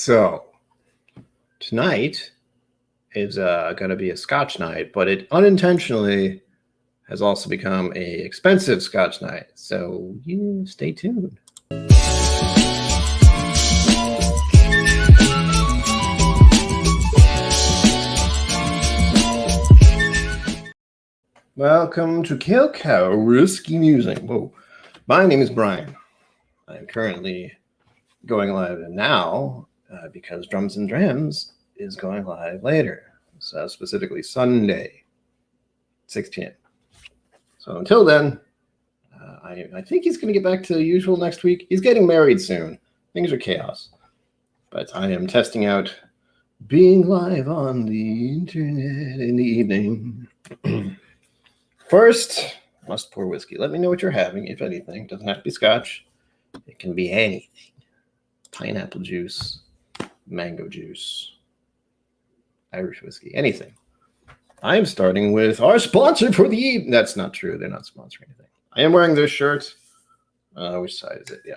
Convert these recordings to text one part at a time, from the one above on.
So tonight is going to be a Scotch night, but it unintentionally has also become a expensive Scotch night. So you stay tuned. Welcome to KillCo Risky Music. Whoa. My name is Brian. I'm currently going live now because Drums and Drams is going live later. So specifically Sunday, 6 p.m. So until then, I think he's going to get back to the usual next week. He's getting married soon. Things are chaos. But I am testing out being live on the internet in the evening. First, must pour whiskey. Let me know what you're having, if anything. Doesn't have to be Scotch. It can be anything. Pineapple juice, mango juice, Irish whiskey, anything. I'm starting with our sponsor for the evening. That's not true. They're not sponsoring anything. I am wearing this shirt. Which side is it? Yeah.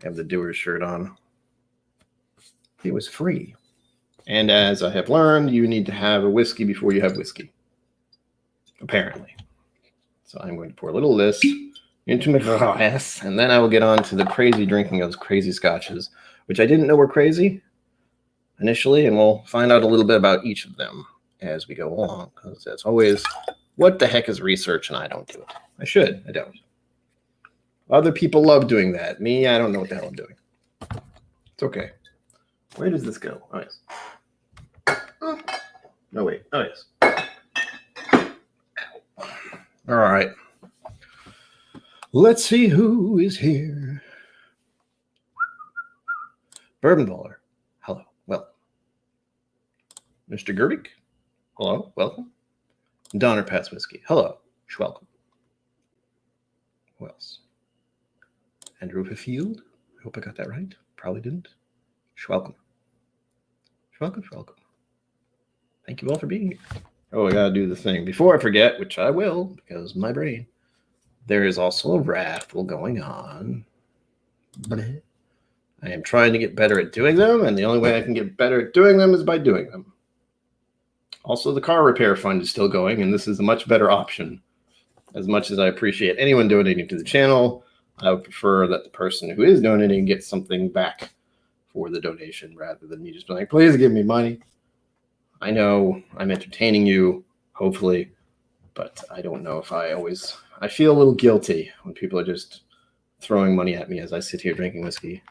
I have the Doers shirt on. It was free. And as I have learned, you need to have a whiskey before you have whiskey. Apparently. So I'm going to pour a little of this into my glass, and then I will get on to the crazy drinking of those crazy scotches, which I didn't know were crazy initially, and we'll find out a little bit about each of them as we go along, because that's always, what the heck is research, and I don't do it. I should. I don't. Other people love doing that. Me, I don't know what the hell I'm doing. It's okay. Where does this go? Oh, yes. No, wait. Oh, yes. All right. Let's see who is here. Bourbon Baller. Hello. Welcome. Mr. Gerbic. Hello. Welcome. Donner Pass Whiskey. Hello. Welcome. Who else? Andrew Field. I hope I got that right. Probably didn't. Welcome. Welcome. Welcome. Thank you all for being here. Oh, I got to do the thing. Before I forget, which I will, because of my brain, there is also a raffle going on. I am trying to get better at doing them, and the only way I can get better at doing them is by doing them. Also, the car repair fund is still going, and this is a much better option. As much as I appreciate anyone donating to the channel, I would prefer that the person who is donating gets something back for the donation rather than me just being like, please give me money. I know I'm entertaining you, hopefully, but I don't know if I feel a little guilty when people are just throwing money at me as I sit here drinking whiskey.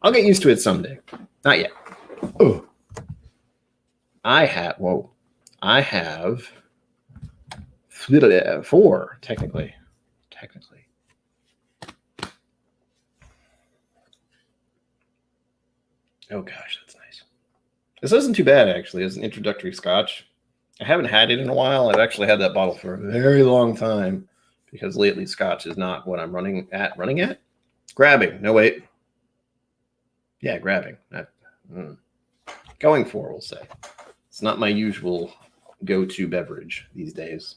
I'll get used to it someday. Not yet. Oh. I have 4, technically. Oh gosh, that's nice. This isn't too bad, actually, as an introductory Scotch. I haven't had it in a while. I've actually had that bottle for a very long time because lately Scotch is not what I'm running at. Grabbing. No, wait. Yeah, grabbing. Going for, we'll say. It's not my usual go-to beverage these days.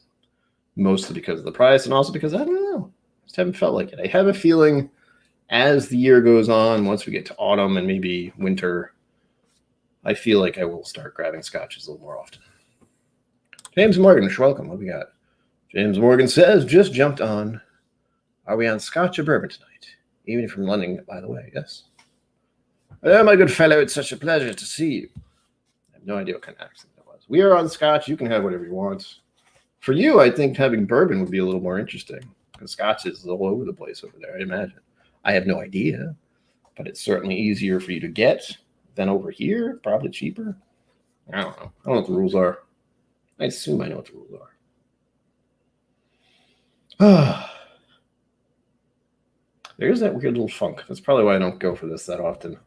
Mostly because of the price and also because, I don't know, I just haven't felt like it. I have a feeling as the year goes on, once we get to autumn and maybe winter, I feel like I will start grabbing scotches a little more often. James Morgan, welcome. What do we got? James Morgan says, just jumped on. Are we on Scotch or bourbon tonight? Even from London, by the way, yes. Oh, my good fellow, it's such a pleasure to see you. I have no idea what kind of accent that was. We are on Scotch. You can have whatever you want. For you, I think having bourbon would be a little more interesting because Scotch is all over the place over there, I imagine. I have no idea, but it's certainly easier for you to get than over here. Probably cheaper. I don't know. I don't know what the rules are. I assume I know what the rules are. There's that weird little funk. That's probably why I don't go for this that often.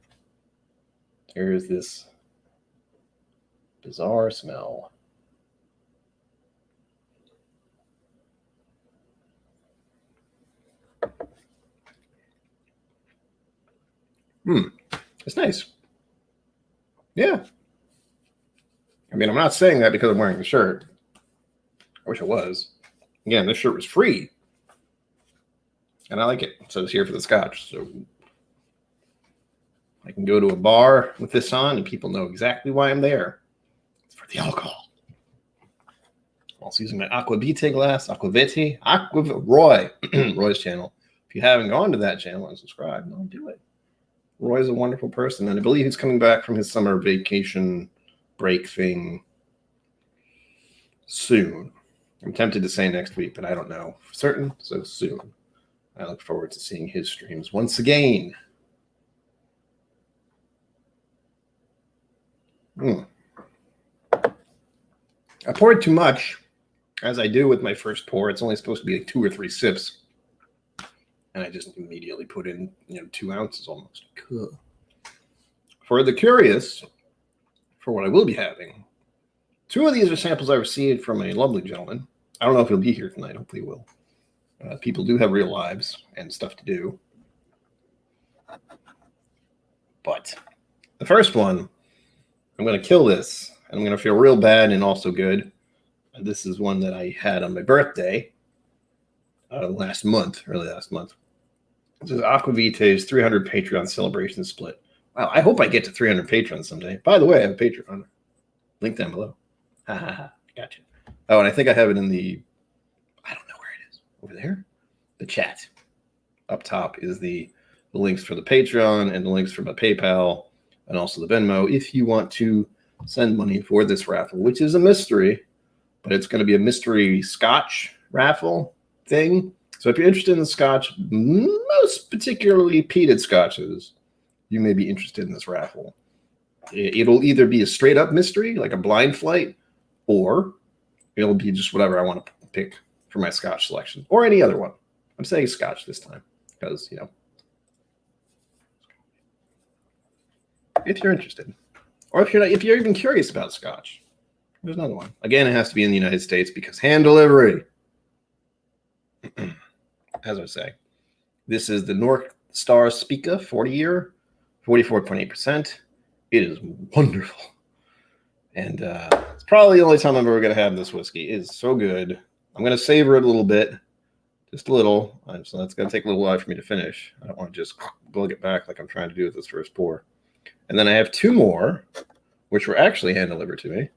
There is this bizarre smell. It's nice. Yeah. I mean, I'm not saying that because I'm wearing the shirt. I wish I was. Again, this shirt was free. And I like it. So it's here for the Scotch. So I can go to a bar with this on and people know exactly why I'm there. It's for the alcohol. I'm also using my Aquavite glass, Roy, Roy's channel. If you haven't gone to that channel and subscribed, no, do it. Roy's a wonderful person, and I believe he's coming back from his summer vacation break thing soon. I'm tempted to say next week, but I don't know for certain, so soon. I look forward to seeing his streams once again. I poured too much, as I do with my first pour. It's only supposed to be like 2 or 3 sips. And I just immediately put in, 2 ounces almost. Cool. For the curious, for what I will be having, 2 of these are samples I received from a lovely gentleman. I don't know if he'll be here tonight. Hopefully he will. People do have real lives and stuff to do. But the first one, I'm going to kill this. And I'm going to feel real bad and also good. And this is one that I had on my birthday last month. This is Aquavite's 300 Patreon celebration split. Wow, I hope I get to 300 patrons someday. By the way, I have a Patreon. Link down below. Gotcha. Oh, and I think I have it in the, I don't know where it is. Over there? The chat. Up top is the links for the Patreon and the links for my PayPal and also the Venmo if you want to send money for this raffle, which is a mystery, but it's going to be a mystery Scotch raffle thing. So if you're interested in the Scotch, most particularly peated Scotches, you may be interested in this raffle. It'll either be a straight up mystery, like a blind flight, or it'll be just whatever I want to pick for my Scotch selection, or any other one. I'm saying Scotch this time because, if you're interested, or if you're even curious about Scotch, there's another one. Again, it has to be in the United States because hand delivery. As I say, this is the North Star Spica 40-year, 44.8%. It is wonderful. And it's probably the only time I'm ever going to have this whiskey. It is so good. I'm going to savor it a little bit, just a little. So that's going to take a little while for me to finish. I don't want to just glug it back like I'm trying to do with this first pour. And then I have 2 more, which were actually hand delivered to me.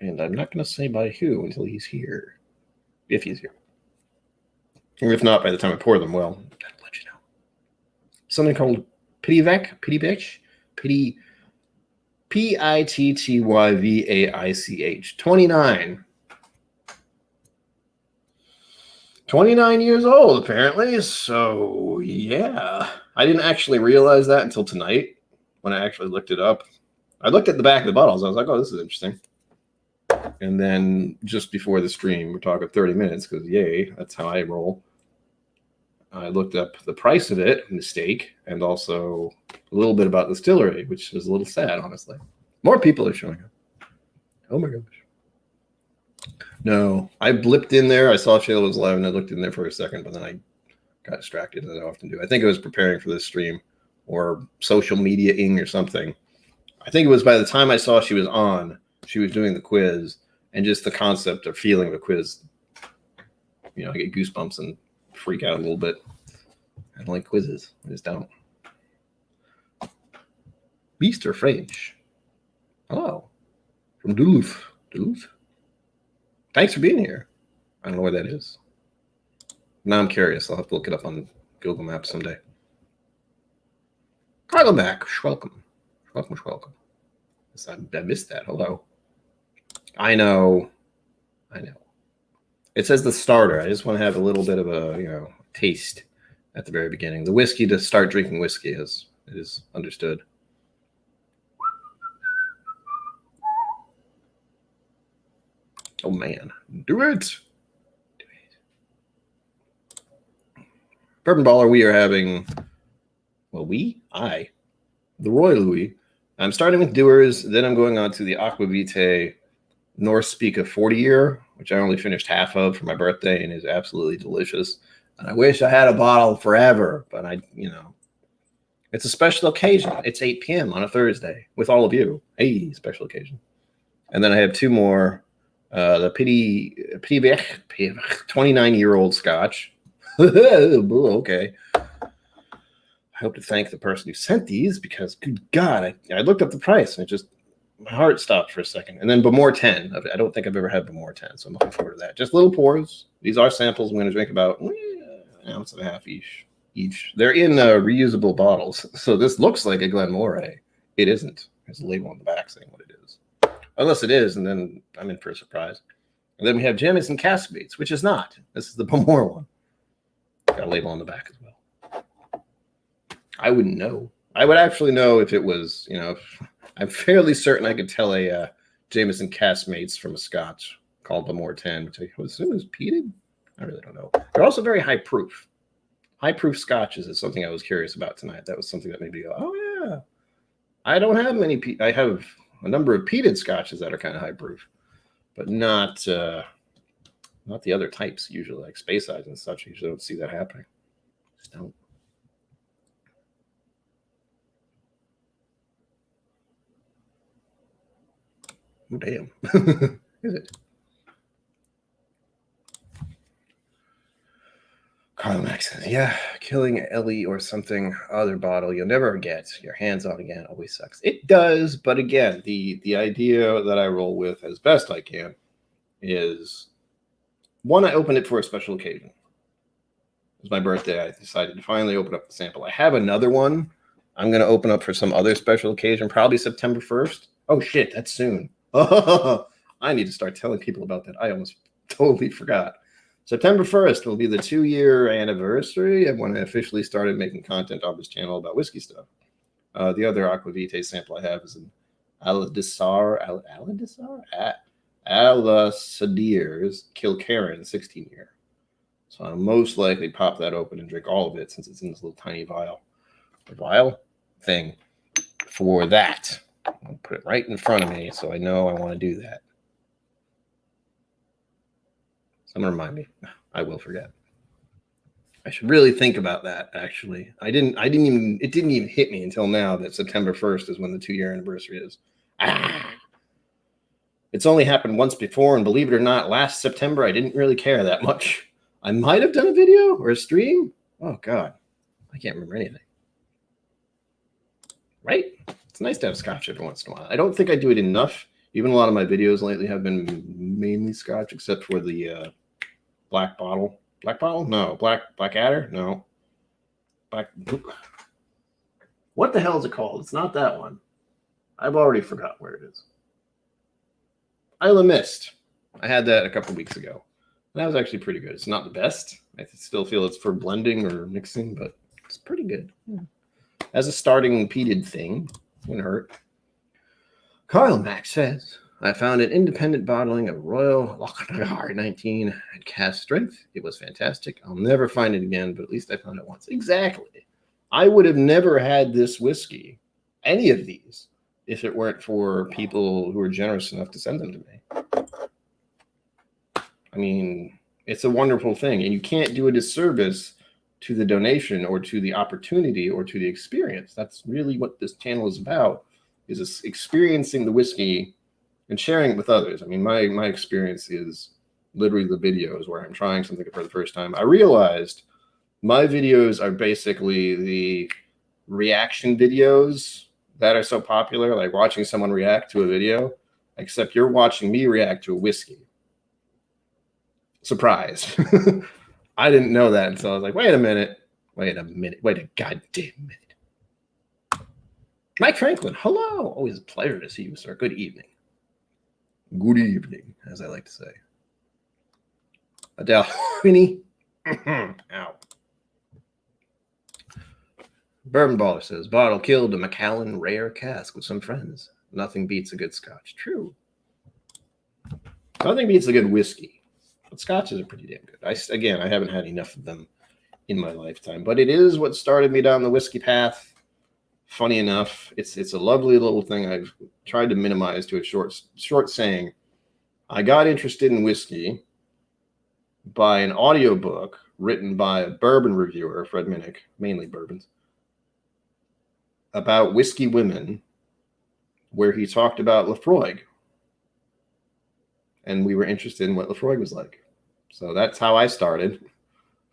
And I'm not going to say by who until he's here. If he's here. And if not, by the time I pour them, well, I'll let you know. Something called Pittyvach, Pittyvaich, 29. 29 years old, apparently. So, yeah. I didn't actually realize that until tonight when I actually looked it up. I looked at the back of the bottles. I was like, oh, this is interesting. And then just before the stream, we're talking 30 minutes because, yay, that's how I roll. I looked up the price of it, mistake, and also a little bit about the distillery, which was a little sad, honestly. More people are showing up. Oh, my gosh. No, I blipped in there. I saw Shayla was live, and I looked in there for a second, but then I got distracted, as I often do. I think I was preparing for this stream or social media-ing or something. I think it was by the time I saw she was on, she was doing the quiz, and just the concept of feeling of a quiz. I get goosebumps and freak out a little bit. I don't like quizzes. I just don't. Beast or French? Hello. From Duluth. Duluth? Thanks for being here. I don't know where that is. Now I'm curious. I'll have to look it up on Google Maps someday. Welcome back. Welcome. Welcome. I missed that. Hello. I know. It says the starter. I just want to have a little bit of a, taste at the very beginning. The whiskey to start drinking whiskey is understood. Oh man, do it. Bourbon Baller, we are having, the Roy Louis. I'm starting with Dewar's, then I'm going on to the Aquavite North Spica 40-year, which I only finished half of for my birthday and is absolutely delicious. And I wish I had a bottle forever, but it's a special occasion. It's 8 p.m. on a Thursday with all of you. Hey, special occasion. And then I have 2 more. The Pittyvach 29-year-old Scotch. Okay. hope to thank the person who sent these because, good God, I looked up the price and my heart stopped for a second. And then Bamore 10. I don't think I've ever had Bamore 10, so I'm looking forward to that. Just little pours. These are samples. I'm going to drink about an ounce and a half each. They're in reusable bottles. So this looks like a Glenmorangie. It isn't. There's a label on the back saying what it is. Unless it is, and then I'm in for a surprise. And then we have Jameson Caskmates, which is not. This is the Bamore one. Got a label on the back as well. I wouldn't know. I would actually know if it was, I'm fairly certain I could tell a Jameson Caskmates from a Scotch called Bamore 10, which I would assume is peated. I really don't know. They're also very high proof. High proof scotches is something I was curious about tonight. That was something that made me go, oh yeah. I don't have many. I have a number of peated scotches that are kind of high proof, but not the other types. Usually, like Space Size and such. I usually don't see that happening. Just don't. Oh damn! Is it? Carl Max says, yeah, killing Ellie or something other bottle you'll never get your hands on again always sucks. It does, but again, the idea that I roll with as best I can is, one, I opened it for a special occasion. It was my birthday. I decided to finally open up the sample. I have another one I'm going to open up for some other special occasion, probably September 1st. Oh, shit, that's soon. Oh, I need to start telling people about that. I almost totally forgot. September 1st will be the 2-year anniversary of when I officially started making content on this channel about whiskey stuff. The other Aquavite sample I have is an Alasadir's Kilkerran 16-year. So I'll most likely pop that open and drink all of it since it's in this little tiny vial. The vial thing for that. I'll put it right in front of me so I know I want to do that. Someone remind me. I will forget. I should really think about that, actually. It didn't even hit me until now that September 1st is when the 2-year anniversary is. It's only happened once before, and believe it or not, last September, I didn't really care that much. I might have done a video or a stream. Oh, God. I can't remember anything. Right? It's nice to have Scotch every once in a while. I don't think I do it enough. Even a lot of my videos lately have been mainly Scotch, except for the black bottle. Black bottle? No. Blackadder? No. What the hell is it called? It's not that one. I've already forgot where it is. Isla Mist. I had that a couple weeks ago. That was actually pretty good. It's not the best. I still feel it's for blending or mixing, but it's pretty good. Yeah. As a starting peated thing, wouldn't hurt. Carl Max says, I found an independent bottling of Royal Lochnagar 19 at cast strength. It was fantastic. I'll never find it again, but at least I found it once. Exactly. I would have never had this whiskey, any of these, if it weren't for people who were generous enough to send them to me. I mean, it's a wonderful thing, and you can't do a disservice to the donation or to the opportunity or to the experience. That's really what this channel is about, is experiencing the whiskey and sharing it with others. I mean, my experience is literally the videos where I'm trying something for the first time. I realized my videos are basically the reaction videos that are so popular, like watching someone react to a video, except you're watching me react to a whiskey. Surprise. I didn't know that until I was like, wait a goddamn minute. Mike Franklin, hello. Always a pleasure to see you, sir. Good evening. Good evening, as I like to say. Adele Winnie. Ow. Bourbon Baller says, bottle killed a Macallan rare cask with some friends. Nothing beats a good Scotch. True. Nothing beats a good whiskey. But Scotches are pretty damn good. I haven't had enough of them in my lifetime. But it is what started me down the whiskey path. Funny enough, it's a lovely little thing. I've tried to minimize to a short saying. I got interested in whiskey by an audiobook written by a bourbon reviewer, Fred Minnick, mainly bourbons, about whiskey women, where he talked about Lafroig. And we were interested in what Lafroig was like. So that's how I started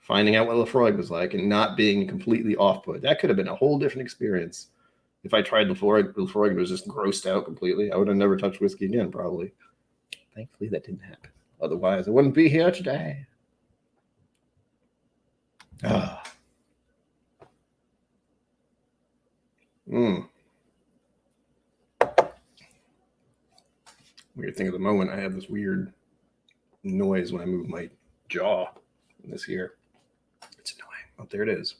finding out what Lafroig was like and not being completely off-put. That could have been a whole different experience. If I tried Lafroig was just grossed out completely, I would have never touched whiskey again, probably. Thankfully, that didn't happen. Otherwise, I wouldn't be here today. Ah. Weird thing at the moment, I have this weird noise when I move my jaw in this here. It's annoying. Oh, there it is.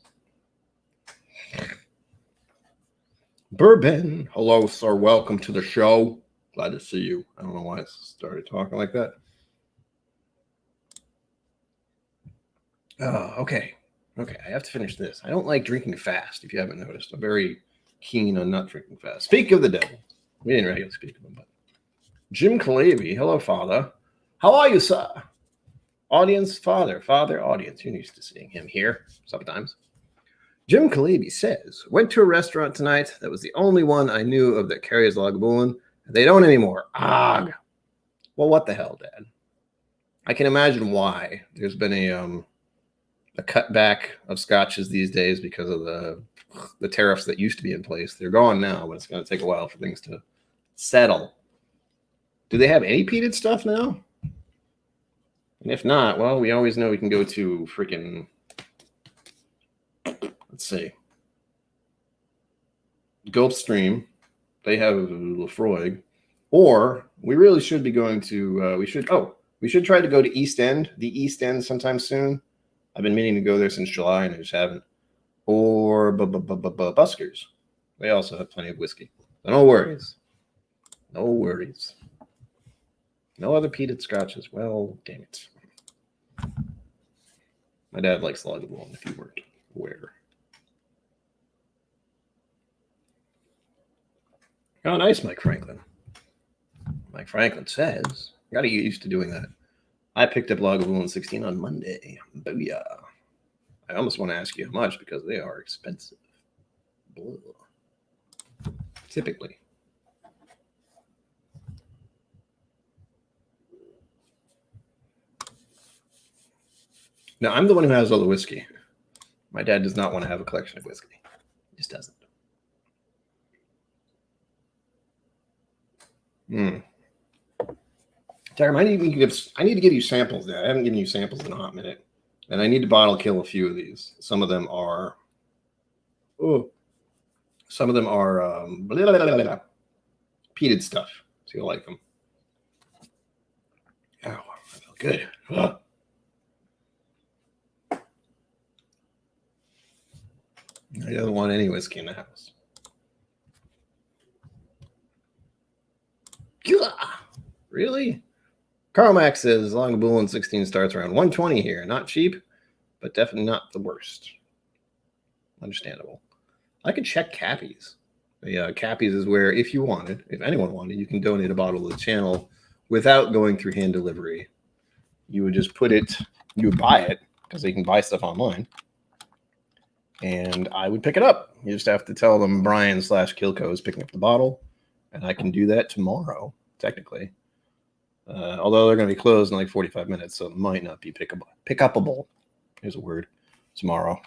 Bourbon. Hello, sir. Welcome to the show. Glad to see you. I don't know why I started talking like that. Oh, okay. Okay, I have to finish this. I don't like drinking fast, if you haven't noticed. I'm very keen on not drinking fast. Speak of the devil. We didn't really speak of him, but Jim Calabi. Hello, father. How are you, sir? Audience, father, audience. You're used to seeing him here sometimes. Jim Calabi says, went to a restaurant tonight. That was the only one I knew of that carries Lagavulin. They don't anymore. Well, what the hell, Dad? I can imagine why there's been a cutback of scotches these days because of the tariffs that used to be in place. They're gone now, but it's going to take a while for things to settle. Do they have any peated stuff now? And if not, well, we always know we can go to freaking, let's see, Gulfstream. They have Lafroig. Or we really should be going to, we should try to go to East End, the East End sometime soon. I've been meaning to go there since July and I just haven't. Or Buskers. They also have plenty of whiskey. So no worries. No worries. No other peated scotches. Well, dang it. My dad likes Lagavulin, if you weren't aware. Oh, nice, Mike Franklin. Mike Franklin says, got to get used to doing that. I picked up Lagavulin 16 on Monday. Booyah. I almost want to ask you how much because they are expensive. Blah. Typically. Now, I'm the one who has all the whiskey. My dad does not want to have a collection of whiskey. He just doesn't. Tyler, I need to give you samples, Dad. I haven't given you samples in a hot minute. And I need to bottle kill a few of these. Some of them are peated stuff. So you'll like them. Oh, I feel good. I don't want any whiskey in the house. Really? Carl Max says Lagavulin 16 starts around 120 here. Not cheap, but definitely not the worst. Understandable. I could check Cappies. Cappies is where, if anyone wanted, you can donate a bottle to the channel without going through hand delivery. You would just you would buy it because they can buy stuff online. And I would pick it up. You just have to tell them Brian/KillCo is picking up the bottle. And I can do that tomorrow, technically. Although they're going to be closed in like 45 minutes, so it might not be pick-upable. Here's a word. Tomorrow.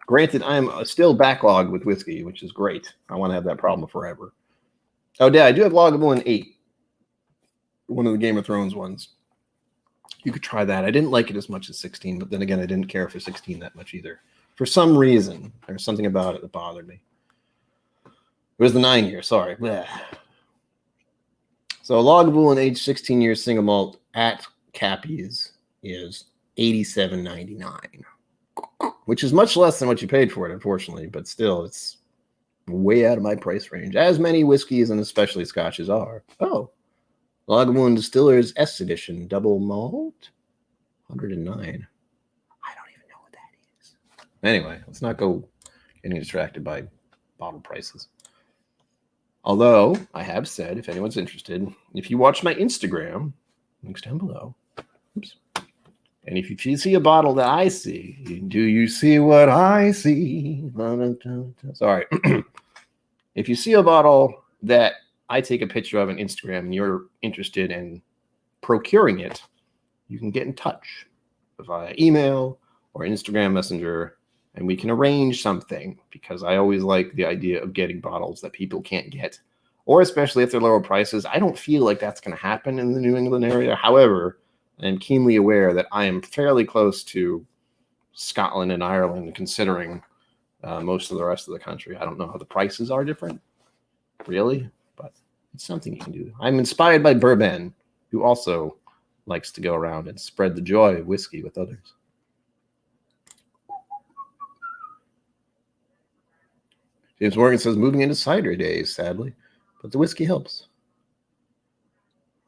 Granted, I'm still backlogged with whiskey, which is great. I want to have that problem forever. Oh, Dad, I do have Lagavulin 8. One of the Game of Thrones ones. You could try that. I didn't like it as much as 16, but then again, I didn't care for 16 that much either. For some reason, there's something about it that bothered me. It was the 9 year, sorry. Blech. So Lagavulin aged 16 years single malt at Cappies is $87.99, which is much less than what you paid for it, unfortunately, but still, it's way out of my price range, as many whiskeys and especially scotches are. Oh, Lagavulin Distillers S Edition double malt, 109. I don't even know what that is. Anyway, let's not go getting distracted by bottle prices. Although I have said, if anyone's interested, if you watch my Instagram, links down below. Oops. And if you see a bottle that I see, do you see what I see? Sorry. If you see a bottle that I take a picture of on Instagram and you're interested in procuring it, you can get in touch. via email or Instagram Messenger, and we can arrange something, because I always like the idea of getting bottles that people can't get, or especially if they're lower prices. I don't feel like that's going to happen in the New England area. However, I am keenly aware that I am fairly close to Scotland and Ireland, considering most of the rest of the country. I don't know how the prices are different, really, but it's something you can do. I'm inspired by Bourbon, who also likes to go around and spread the joy of whiskey with others. James Morgan says, moving into cider days, sadly, but the whiskey helps.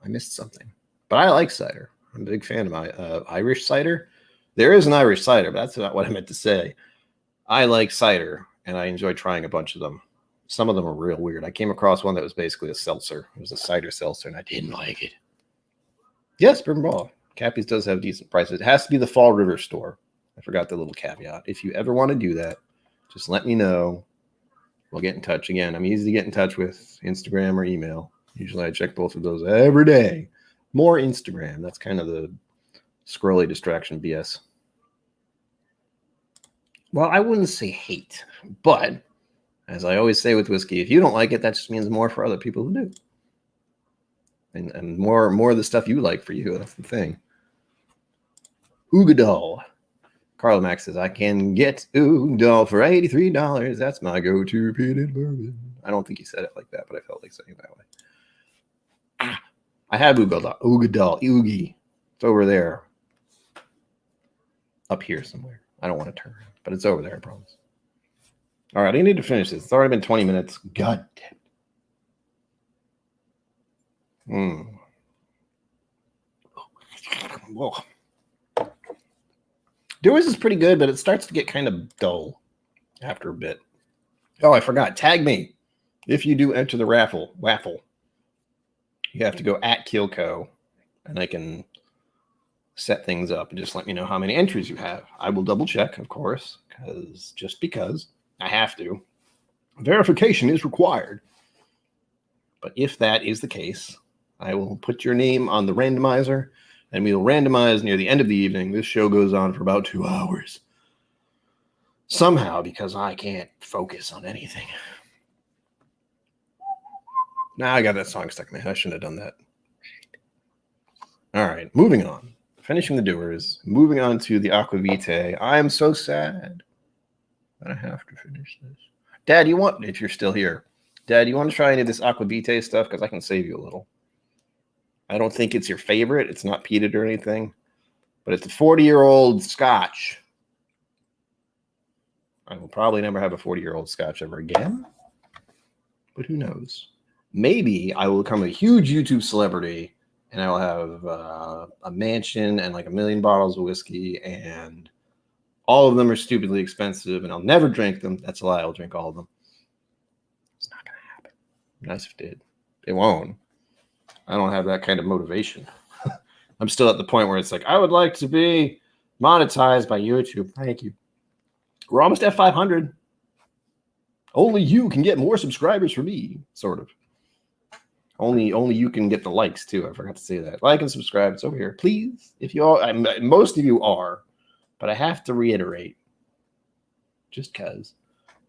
I missed something, but I like cider. I'm a big fan of my Irish cider. There is an Irish cider, but that's not what I meant to say. I like cider, and I enjoy trying a bunch of them. Some of them are real weird. I came across one that was basically a seltzer. It was a cider seltzer, and I didn't like it. Yes, Bourbon Ball. Cappy's does have decent prices. It has to be the Fall River store. I forgot the little caveat. If you ever want to do that, just let me know. We'll get in touch. Again, I'm easy to get in touch with, Instagram or email. Usually I check both of those every day. More Instagram. That's kind of the scrolly distraction BS. Well, I wouldn't say hate, but as I always say with whiskey, if you don't like it, that just means more for other people who do. And more of the stuff you like for you. That's the thing. Ugadal. Carl Max says, I can get Ugadal for $83. That's my go-to peated bourbon. I don't think he said it like that, but I felt like saying it that way. I have Ugadal. Oogie. It's over there. Up here somewhere. I don't want to turn, but it's over there, I promise. All right, I need to finish this. It's already been 20 minutes. God damn. Whoa. Dewar's is pretty good, but it starts to get kind of dull after a bit. Oh, I forgot. Tag me if you do enter the raffle. You have to go at KillCo, and I can set things up and just let me know how many entries you have. I will double check, of course, because I have to. Verification is required. But if that is the case, I will put your name on the randomizer, and we will randomize near the end of the evening. This show goes on for about 2 hours. Somehow, because I can't focus on anything. Now I got that song stuck in my head. I shouldn't have done that. All right, moving on. Finishing the Doers. Moving on to the Aquavitae. I am so sad that I have to finish this. Dad, if you're still here, Dad, you want to try any of this Aquavitae stuff? Because I can save you a little. I don't think it's your favorite. It's not peated or anything. But it's a 40-year-old Scotch. I will probably never have a 40-year-old Scotch ever again. But who knows? Maybe I will become a huge YouTube celebrity, and I will have a mansion and like 1 million bottles of whiskey, and all of them are stupidly expensive, and I'll never drink them. That's a lie. I'll drink all of them. It's not going to happen. Nice if it did. It won't. I don't have that kind of motivation. I'm still at the point where it's like, I would like to be monetized by YouTube. Thank you. We're almost at 500. Only you can get more subscribers for me, sort of. Only you can get the likes, too. I forgot to say that. Like and subscribe. It's over here. Please. If you all, most of you are, but I have to reiterate, just because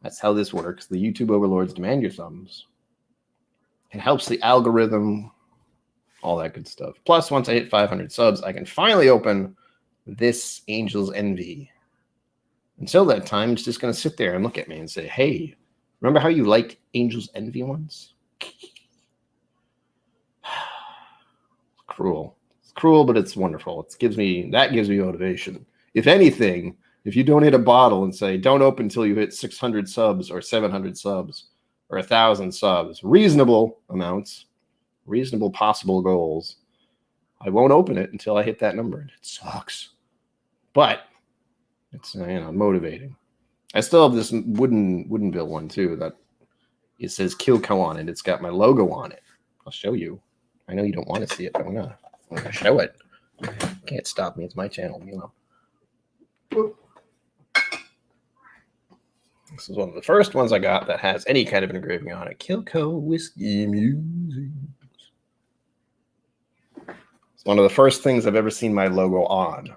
that's how this works. The YouTube overlords demand your thumbs. It helps the algorithm, all that good stuff. Plus, once I hit 500 subs, I can finally open this Angel's Envy. Until that time, it's just going to sit there and look at me and say, hey, remember how you liked Angel's Envy once? Cruel. It's cruel, but it's wonderful. That gives me motivation. If anything, if you donate a bottle and say, don't open until you hit 600 subs or 700 subs or 1,000 subs, reasonable amounts, reasonable possible goals, I won't open it until I hit that number. And it sucks. But it's motivating. I still have this wooden bill one too that it says KillCo on it. It's got my logo on it. I'll show you. I know you don't want to see it, but I'm gonna show it. You can't stop me. It's my channel, This is one of the first ones I got that has any kind of an engraving on it. KillCo Whiskey Musings. It's one of the first things I've ever seen my logo on.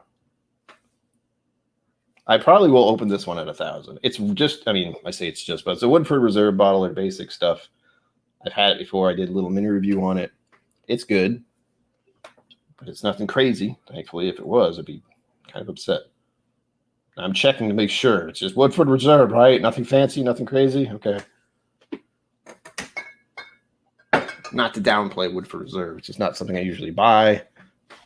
I probably will open this one at 1,000. It's just, I mean, I say it's just, but it's a Woodford Reserve bottle or basic stuff. I've had it before. I did a little mini review on it. It's good, but it's nothing crazy. Thankfully, if it was, I'd be kind of upset. I'm checking to make sure. It's just Woodford Reserve, right? Nothing fancy, nothing crazy. Okay. Not to downplay Woodford Reserve. It's just not something I usually buy.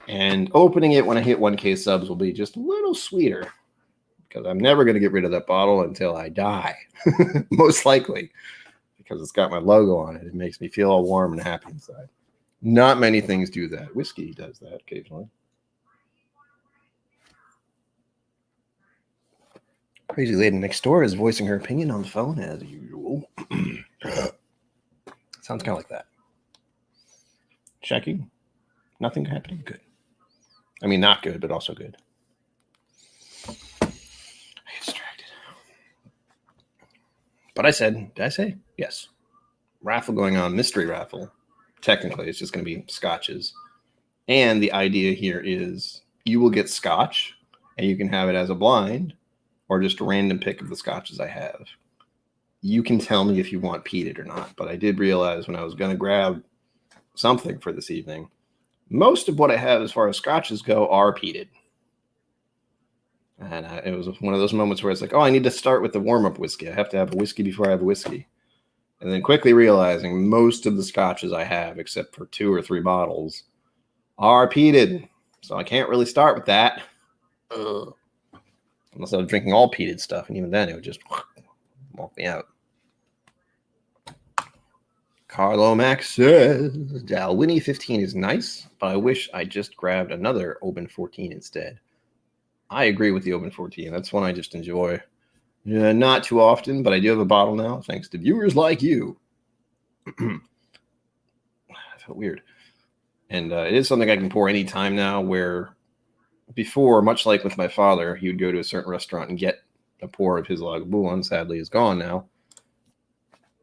And opening it when I hit 1K subs will be just a little sweeter because I'm never going to get rid of that bottle until I die. Most likely. Because it's got my logo on it. It makes me feel all warm and happy inside. Not many things do that. Whiskey does that occasionally. Crazy lady next door is voicing her opinion on the phone as usual. Sounds kind of like that. Checking. Nothing happening. Good. I mean, not good, but also good. I get distracted. But did I say? Yes. Raffle going on, mystery raffle. Technically, it's just going to be scotches. And the idea here is you will get scotch, and you can have it as a blind, or just a random pick of the scotches I have. You can tell me if you want peated or not, but I did realize when I was going to grab something for this evening, most of what I have as far as scotches go are peated. And it was one of those moments where it's like, oh, I need to start with the warm-up whiskey. I have to have a whiskey before I have a whiskey. And then quickly realizing most of the scotches I have, except for 2 or 3 bottles, are peated. So I can't really start with that. Ugh. Unless I was drinking all peated stuff, and even then it would just walk me out. Carlo Max says, Dalwhinnie 15 is nice, but I wish I just grabbed another Open 14 instead. I agree with the Open 14. That's one I just enjoy. Not too often, but I do have a bottle now, thanks to viewers like you. I felt weird. And it is something I can pour anytime now, where before, much like with my father, he would go to a certain restaurant and get a pour of his Lagavulin. Sadly, is gone now.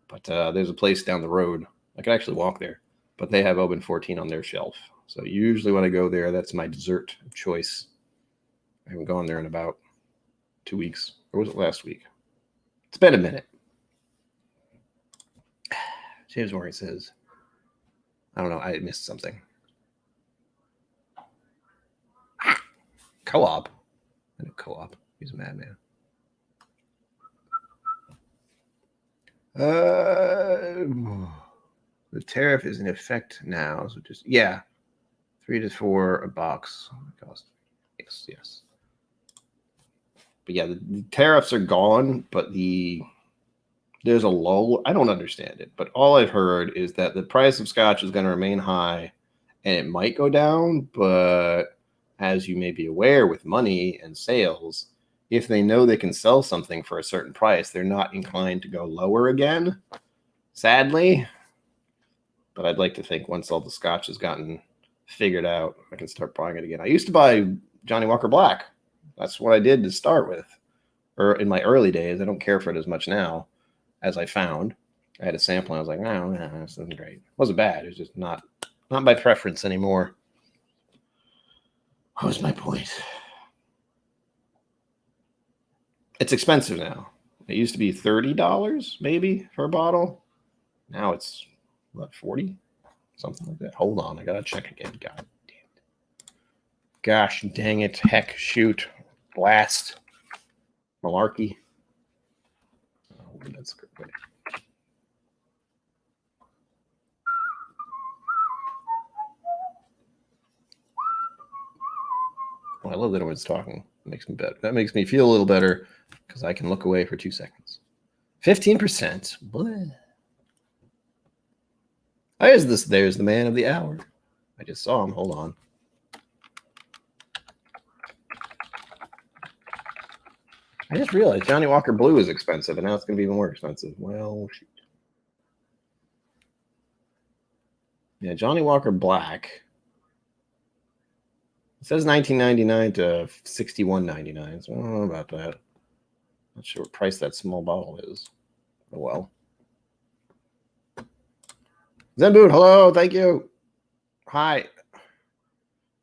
But there's a place down the road. I could actually walk there. But they have Open 14 on their shelf. So usually when I go there, that's my dessert of choice. I haven't gone there in about 2 weeks. Or was it last week? It's been a minute. James Morgan says, I don't know. I missed something. Co-op. I know co-op. He's a madman. The tariff is in effect now. So just, yeah. 3 to 4 a box. Cost. Yes. But yeah, the tariffs are gone, but there's a lull. I don't understand it, but all I've heard is that the price of scotch is going to remain high and it might go down, but as you may be aware with money and sales, if they know they can sell something for a certain price, they're not inclined to go lower again, sadly. But I'd like to think once all the scotch has gotten figured out, I can start buying it again. I used to buy Johnny Walker Black. That's what I did to start with. Or in my early days, I don't care for it as much now as I found. I had a sample and I was like, no, this isn't great. It wasn't bad. It was just not my preference anymore. What was my point? It's expensive now. It used to be $30 maybe for a bottle. Now it's, what, 40? Something like that. Hold on. I got to check again. God damn it. Gosh dang it. Heck, shoot. Blast. Malarkey. Oh, that's good. Oh, I love that everyone's talking. It makes me better. That makes me feel a little better because I can look away for 2 seconds. 15%. Bleh. There's the man of the hour. I just saw him. Hold on. I just realized Johnny Walker Blue is expensive, and now it's going to be even more expensive. Well, shoot. Yeah, Johnny Walker Black. It says $19.99 to $61.99. So I don't know about that. Not sure what price that small bottle is. Oh well. Zenboot, hello, thank you. Hi.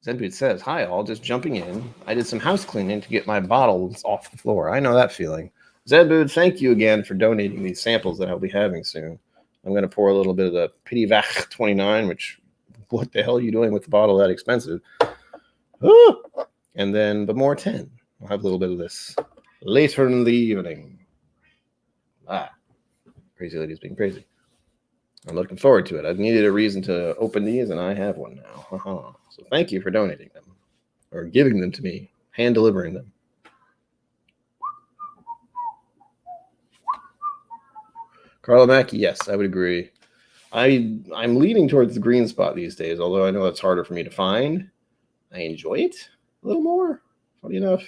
Zedbud says, hi, all, just jumping in. I did some house cleaning to get my bottles off the floor. I know that feeling. Zedbud, thank you again for donating these samples that I'll be having soon. I'm going to pour a little bit of the Pityvac 29, which, what the hell are you doing with the bottle that expensive? Ah! And then the more 10. I'll have a little bit of this later in the evening. Crazy lady's being crazy. I'm looking forward to it. I've needed a reason to open these, and I have one now. So thank you for donating them, or giving them to me, hand delivering them. Carlo Mackie, yes, I would agree. I'm leaning towards the green spot these days, although I know it's harder for me to find. I enjoy it a little more, funny enough.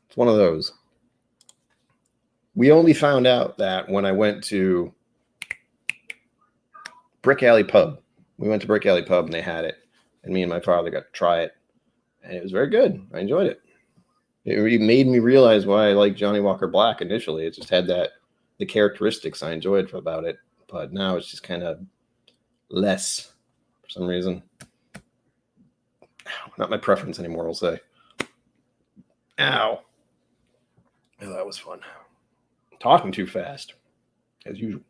It's one of those. We only found out that when I went to Brick Alley Pub. We went to Brick Alley Pub and they had it. And me and my father got to try it. And it was very good. I enjoyed it. It really made me realize why I liked Johnny Walker Black initially. It just had the characteristics I enjoyed about it. But now it's just kind of less for some reason. Not my preference anymore, I'll say. Ow. Oh, that was fun. Talking too fast, as usual.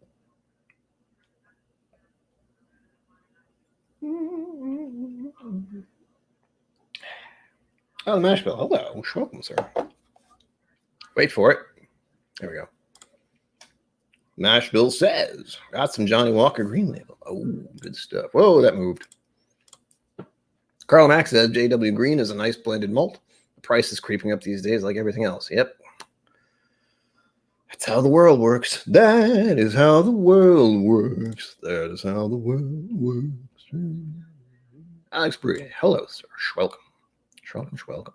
Oh, the mash bill. Hello. Welcome, sir. Wait for it. There we go. Mash bill says, got some Johnny Walker Green Label. Oh, good stuff. Whoa, that moved. Carl Mack says, JW Green is a nice blended malt. The price is creeping up these days like everything else. Yep. That's how the world works. That is how the world works. That is how the world works. Alex Brie, hello, sir. Welcome. Welcome.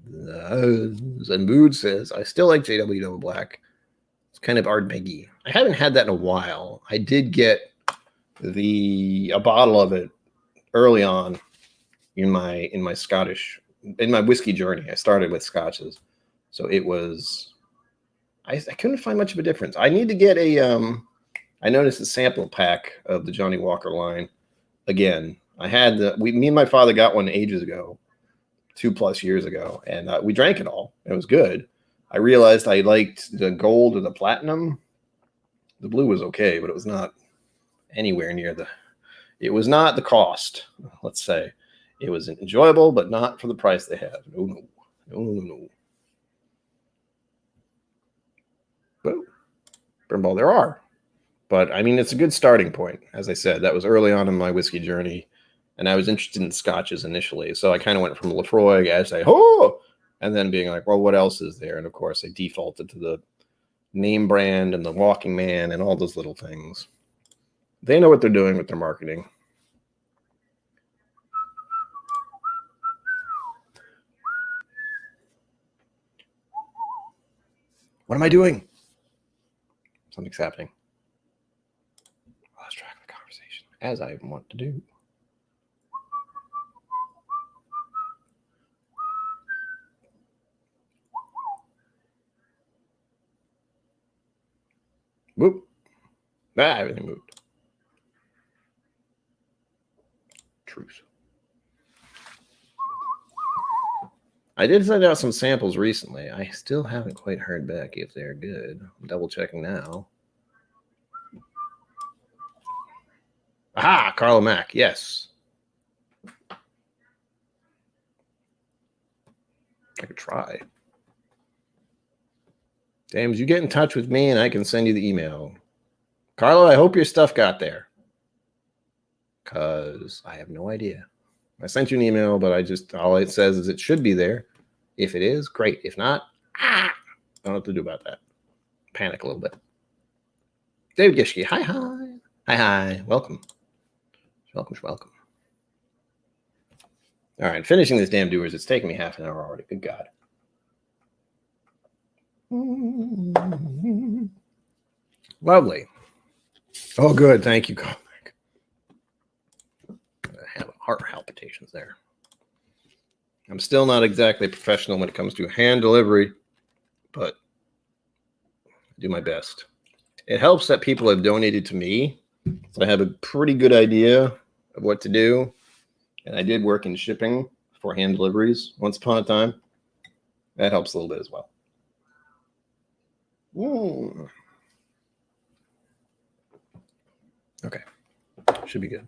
Zenbood says, I still like JW Double Black. It's kind of Ardbeggy. I haven't had that in a while. I did get a bottle of it early on in my Scottish, in my whiskey journey. I started with Scotches. So it was, I couldn't find much of a difference. I need to get I noticed a sample pack of the Johnny Walker line. Again, I had me and my father got one ages ago, 2+ years ago, and we drank it all. It was good. I realized I liked the gold or the platinum. The blue was okay, but it was not anywhere near it was not the cost, let's say. It was enjoyable, but not for the price they have. No. But Brimble, there are. But, I mean, it's a good starting point. As I said, that was early on in my whiskey journey, and I was interested in Scotches initially. So I kind of went from Lefroy, and then being like, well, what else is there? And, of course, I defaulted to the name brand and the Walking Man and all those little things. They know what they're doing with their marketing. What am I doing? Something's happening. I lost track of the conversation, as I want to do. Whoop. Everything moved. Truth. I did send out some samples recently. I still haven't quite heard back if they're good. I'm double checking now. Aha, Carlo Mack. Yes. I could try. James, you get in touch with me and I can send you the email. Carlo, I hope your stuff got there. Because I have no idea. I sent you an email, but all it says is it should be there. If it is, great. If not, I don't know what to do about that. Panic a little bit. David Gishke, hi. Welcome. Welcome. All right, finishing this damn doers. It's taking me half an hour already. Good God. Lovely. Oh, good. Thank you, Comic. I have heart palpitations there. I'm still not exactly professional when it comes to hand delivery, but I do my best. It helps that people have donated to me, so I have a pretty good idea of what to do. And I did work in shipping for hand deliveries once upon a time. That helps a little bit as well. Ooh. Okay. Should be good.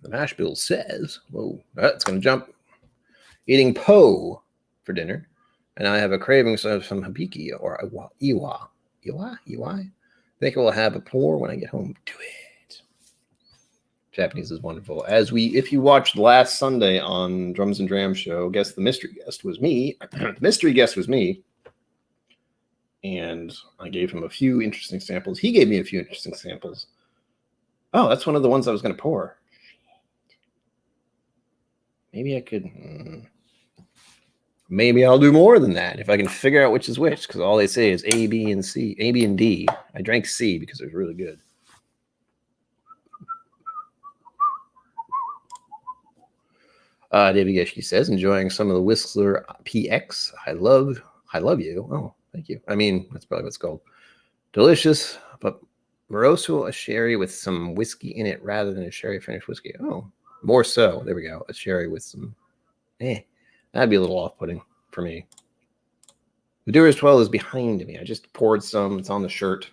The mash bill says, whoa, that's going to jump. Eating po for dinner. And I have a craving of some hibiki or iwa. I think I will have a pour when I get home. Do it. Japanese is wonderful. If you watched last Sunday on Drums and Drams show, guess the mystery guest was me. The mystery guest was me. And I gave him a few interesting samples. He gave me a few interesting samples. Oh, that's one of the ones I was going to pour. Maybe I could... Maybe I'll do more than that if I can figure out which is which, because all they say is A, B, and C. A, B, and D. I drank C because it was really good. David Geschke says, enjoying some of the Whistler PX. I love you. Oh, thank you. I mean, that's probably what it's called. Delicious, but Moroso, a sherry with some whiskey in it rather than a sherry finished whiskey. Oh, more so. There we go. A sherry with some... That'd be a little off-putting for me. The Dewar's 12 is behind me. I just poured some. It's on the shirt.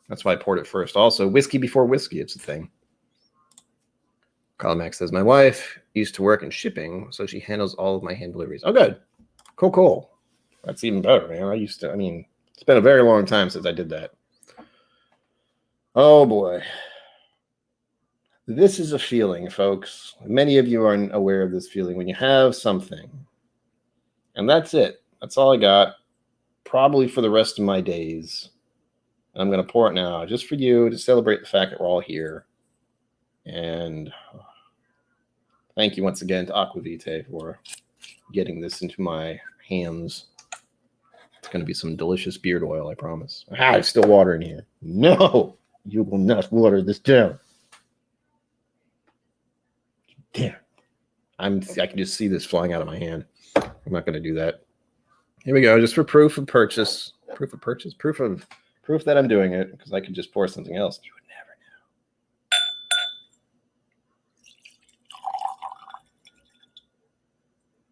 That's why I poured it first. Also, whiskey before whiskey. It's a thing. Colin Max says, my wife used to work in shipping, so she handles all of my hand deliveries. Oh, good. Cool. That's even better, man. It's been a very long time since I did that. Oh, boy. This is a feeling, folks. Many of you aren't aware of this feeling when you have something. And that's it. That's all I got. Probably for the rest of my days. I'm going to pour it now just for you to celebrate the fact that we're all here. And thank you once again to Aquavite for getting this into my hands. It's going to be some delicious beard oil, I promise. There's still water in here. No, you will not water this down. Damn. I can just see this flying out of my hand. I'm not going to do that. Here we go. Just for proof of purchase. Proof that I'm doing it, because I could just pour something else. You would never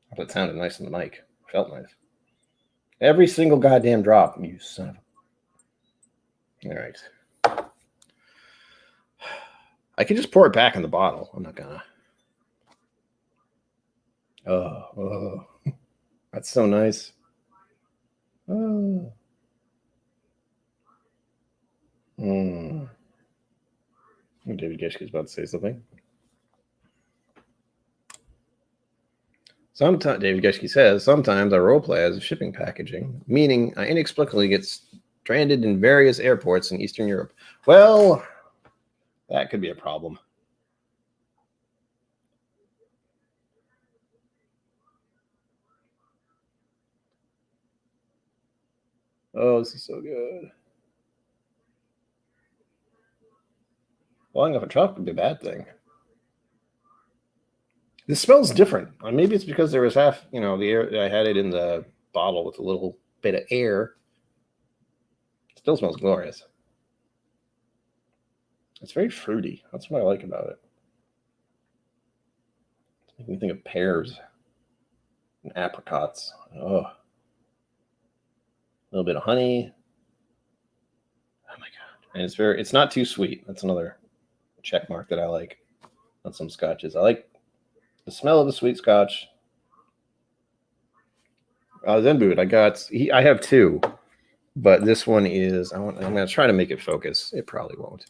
know. But it sounded nice on the mic. Felt nice. Every single goddamn drop, you son of a... All right. I can just pour it back in the bottle. I'm not gonna... Oh, that's so nice. Oh. David Geschke's about to say something. David Geschke says, sometimes I roleplay as shipping packaging, meaning I inexplicably get stranded in various airports in Eastern Europe. Well, that could be a problem. Oh, this is so good. Blowing up a truck would be a bad thing. This smells different. Maybe it's because there was the air. I had it in the bottle with a little bit of air. It still smells glorious. It's very fruity. That's what I like about it. It's making me think of pears and apricots. Oh. A little bit of honey. Oh my God. And it's not too sweet. That's another check mark that I like on some scotches. I like the smell of the sweet scotch. Zenboot, I have two, but this one is, I'm going to try to make it focus. It probably won't.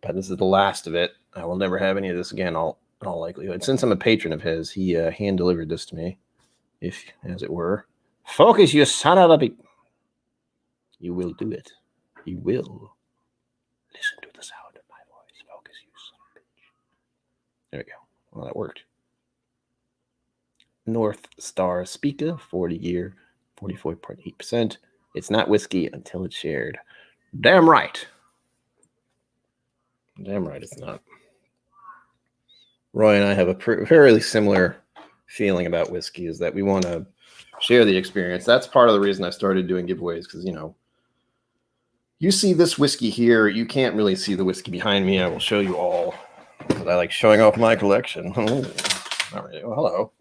But this is the last of it. I will never have any of this again, in all likelihood. Since I'm a patron of his, he hand delivered this to me, as it were. Focus, you son of a bitch. You will do it. You will. Listen to the sound of my voice. Focus, you son of a bitch. There we go. Well, that worked. North Star Speaker, 40-year, 44.8%. It's not whiskey until it's shared. Damn right. Damn right it's not. Roy and I have a very similar feeling about whiskey, is that we want to share the experience. That's part of the reason I started doing giveaways, because, You see this whiskey here. You can't really see the whiskey behind me. I will show you all because I like showing off my collection. Oh, not really. Oh, hello.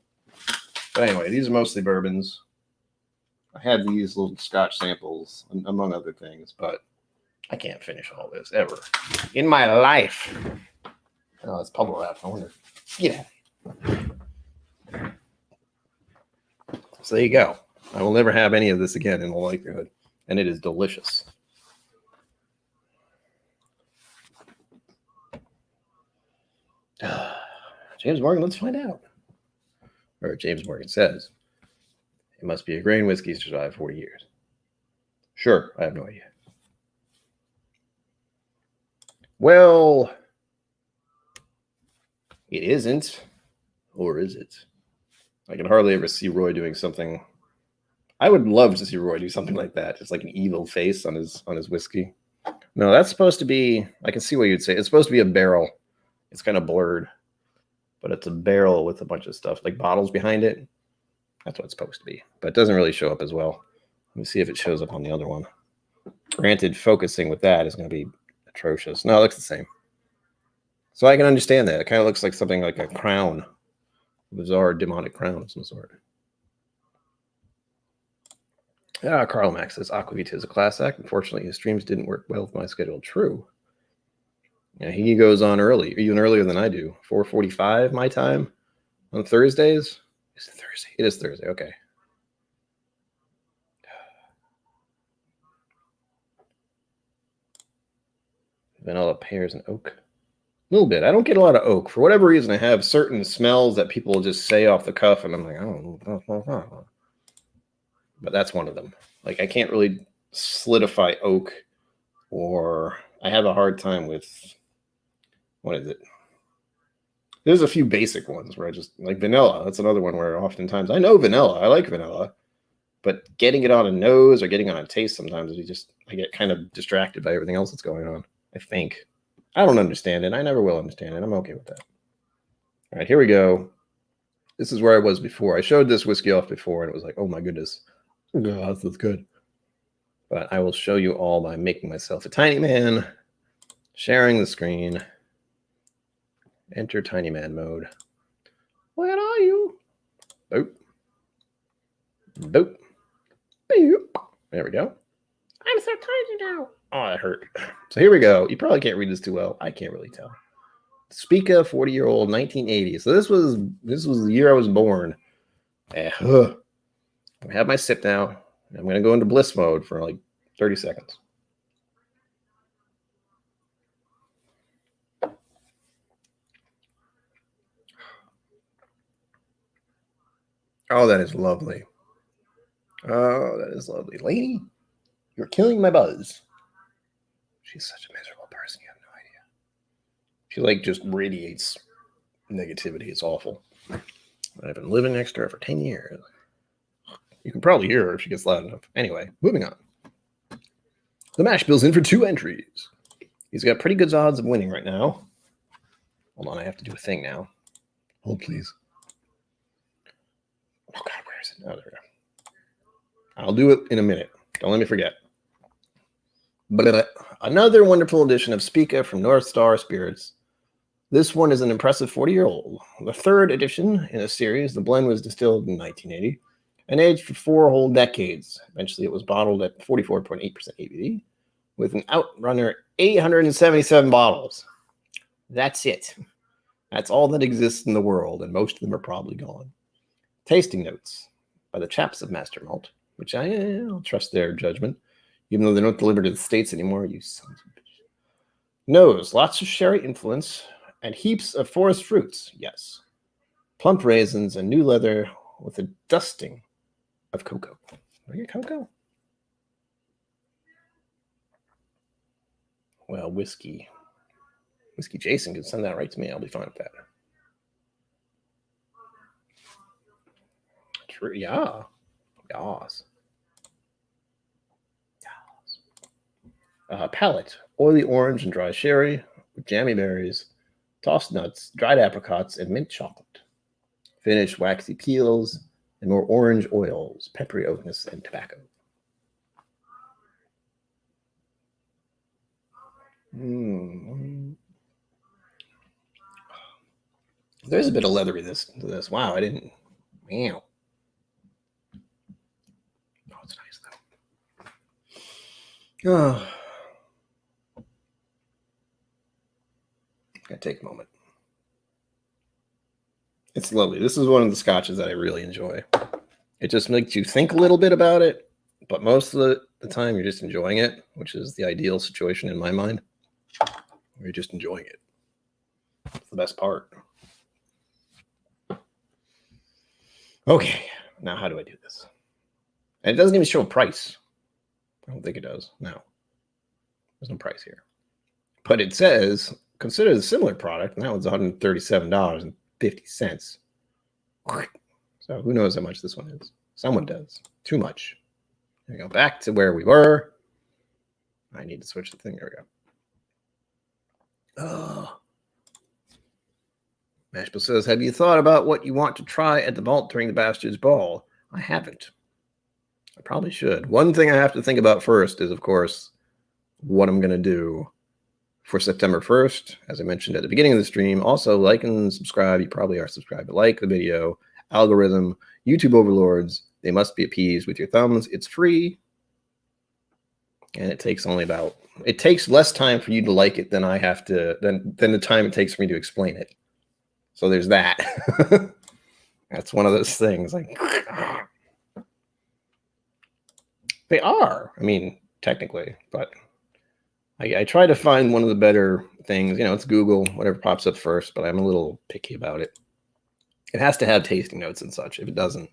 But anyway, these are mostly bourbons. I had these little Scotch samples, among other things, but I can't finish all this ever in my life. Oh, it's bubble wrap. I wonder. Get out. So there you go. I will never have any of this again in all likelihood, and it is delicious. James Morgan, let's find out. Or James Morgan says, it must be a grain whiskey to survive 40 years. Sure, I have no idea. Well, it isn't. Or is it? I can hardly ever see Roy doing something. I would love to see Roy do something like that. Just like an evil face on his whiskey. No, that's supposed to be, I can see what you'd say. It's supposed to be a barrel. It's kind of blurred. But it's a barrel with a bunch of stuff, like bottles behind it. That's what it's supposed to be. But it doesn't really show up as well. Let me see if it shows up on the other one. Granted, focusing with that is going to be atrocious. No, it looks the same. So I can understand that. It kind of looks like something like a crown. A bizarre demonic crown of some sort. Carl Max says, Aquavita is a class act. Unfortunately, his streams didn't work well with my schedule. True. Yeah, he goes on early, even earlier than I do. 4:45 my time on Thursdays. Is it Thursday? It is Thursday. Okay. Vanilla, pears, and oak. A little bit. I don't get a lot of oak. For whatever reason, I have certain smells that people just say off the cuff, and I'm like, I don't know. But that's one of them. Like, I can't really solidify oak, or I have a hard time with, what is it? There's a few basic ones where I just, like vanilla. That's another one where oftentimes, I know vanilla. I like vanilla. But getting it on a nose or getting on a taste sometimes, I get kind of distracted by everything else that's going on, I think. I don't understand it. I never will understand it. I'm okay with that. All right, here we go. This is where I was before. I showed this whiskey off before, and it was like, oh my goodness. God, this is good. But I will show you all by making myself a tiny man, sharing the screen. Enter tiny man mode. Where are you? Boop. Boop. Boop. There we go. I'm so tiny now. Oh, that hurt. So here we go. You probably can't read this too well. I can't really tell. Spica, 40-year-old, 1980. So this was the year I was born. I have my sip now. I'm going to go into bliss mode for like 30 seconds. Oh, that is lovely. Oh, that is lovely. Lady, you're killing my buzz. She's such a miserable person. You have no idea. She like just radiates negativity. It's awful. I've been living next to her for 10 years. You can probably hear her if she gets loud enough. Anyway, moving on. The mash bill's in for 2 entries. He's got pretty good odds of winning right now. Hold on, I have to do a thing now. Hold, please. Oh, God, where is it? Oh, there we go. I'll do it in a minute. Don't let me forget. But another wonderful edition of Spica from North Star Spirits. This one is an impressive 40-year-old. The 3rd edition in a series. The blend was distilled in 1980 and aged for 4 whole decades. Eventually, it was bottled at 44.8% ABV with an outrunner 877 bottles. That's it. That's all that exists in the world, and most of them are probably gone. Tasting notes by the chaps of Master Malt, which I'll trust their judgment, even though they don't deliver to the States anymore, you sons of bitches. Nose, lots of sherry influence and heaps of forest fruits, yes. Plump raisins and new leather with a dusting of cocoa. Do I get cocoa? Well, whiskey. Whiskey Jason can send that right to me. I'll be fine with that. True. Yeah. Yas. Palate. Oily orange and dry sherry with jammy berries, tossed nuts, dried apricots, and mint chocolate. Finish waxy peels and more orange oils, peppery oakness, and tobacco. There's a bit of leathery to this. Wow, I didn't. Wow. Oh, it's nice though. Oh. Gotta take a moment. It's lovely. This is one of the scotches that I really enjoy. It just makes you think a little bit about it, but most of the time you're just enjoying it, which is the ideal situation in my mind. You're just enjoying it. That's the best part. Okay, now how do I do this? And it doesn't even show a price. I don't think it does. No. There's no price here. But it says, consider the similar product, and that was $137.50. So who knows how much this one is? Someone does. Too much. There we go. Back to where we were. I need to switch the thing. There we go. Oh. Mashbill says, have you thought about what you want to try at the vault during the Bastards Ball? I haven't. I probably should. One thing I have to think about first is, of course, what I'm going to do for September 1st. As I mentioned at the beginning of the stream, also like and subscribe. You probably are subscribed, but like the video. Algorithm, YouTube overlords, they must be appeased with your thumbs. It's free. And it takes it takes less time for you to like it than I have to, than the time it takes for me to explain it. So there's that. That's one of those things. Like, they are. I mean, technically, but I try to find one of the better things. You know, it's Google, whatever pops up first, but I'm a little picky about it. It has to have tasting notes and such. If it doesn't,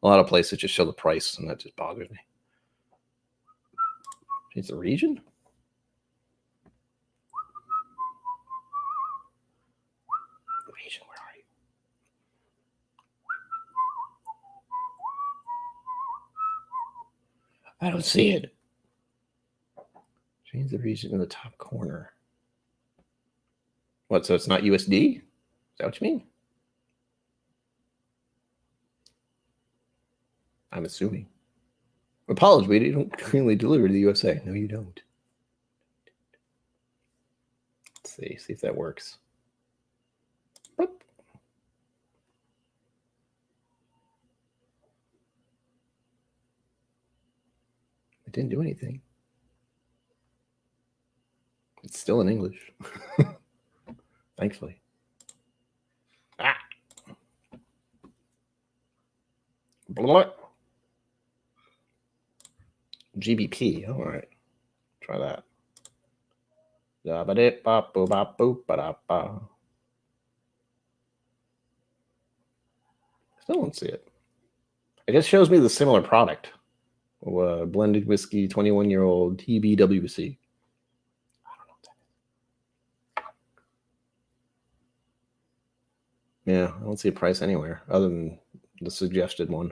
a lot of places just show the price, and that just bothers me. It's a region? Region, where are you? I don't see it. Change the region in the top corner. What, so it's not USD? Is that what you mean? I'm assuming. Apologies, we don't currently deliver to the USA. No, you don't. Let's see if that works. Boop. It didn't do anything. It's still in English. Thankfully. Ah. Blah. GBP. All right. Try that. Still don't see it. It just shows me the similar product. Blended whiskey, 21-year-old TBWC. I don't know what that is. Yeah, I don't see a price anywhere other than the suggested one,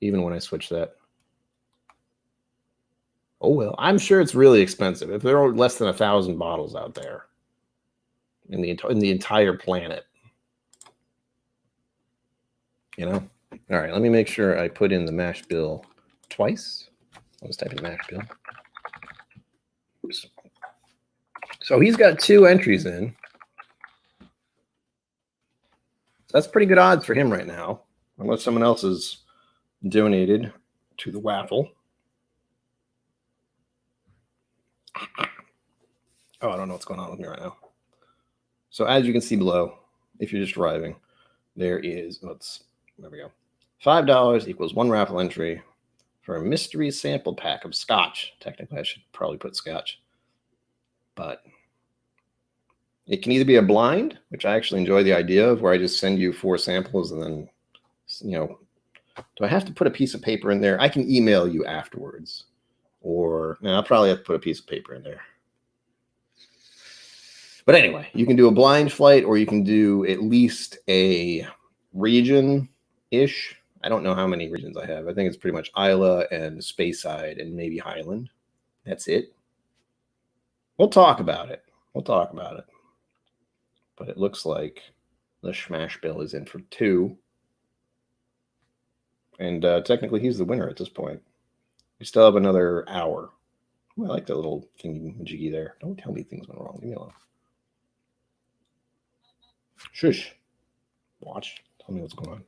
even when I switch that. Oh, well, I'm sure it's really expensive. If there are less than 1,000 bottles out there in the entire planet, you know? All right, let me make sure I put in the mash bill twice. I'll just type in mash bill. Oops. So he's got 2 entries in. That's pretty good odds for him right now, unless someone else has donated to the waffle. Oh, I don't know what's going on with me right now. So as you can see below, if you're just driving, there is, there we go. $5 equals 1 raffle entry for a mystery sample pack of Scotch. Technically, I should probably put Scotch. But it can either be a blind, which I actually enjoy the idea of, where I just send you 4 samples and then, you know, do I have to put a piece of paper in there? I can email you afterwards. Or, I'll probably have to put a piece of paper in there. But anyway, you can do a blind flight, or you can do at least a region-ish. I don't know how many regions I have. I think it's pretty much Isla and Speyside and maybe Highland. That's it. We'll talk about it. But it looks like the Schmash Bill is in for 2. And technically, he's the winner at this point. We still have another hour. Ooh, I like that little thingy-majiggy there. Don't tell me things went wrong. Leave me alone. Shush. Watch. Tell me what's going on.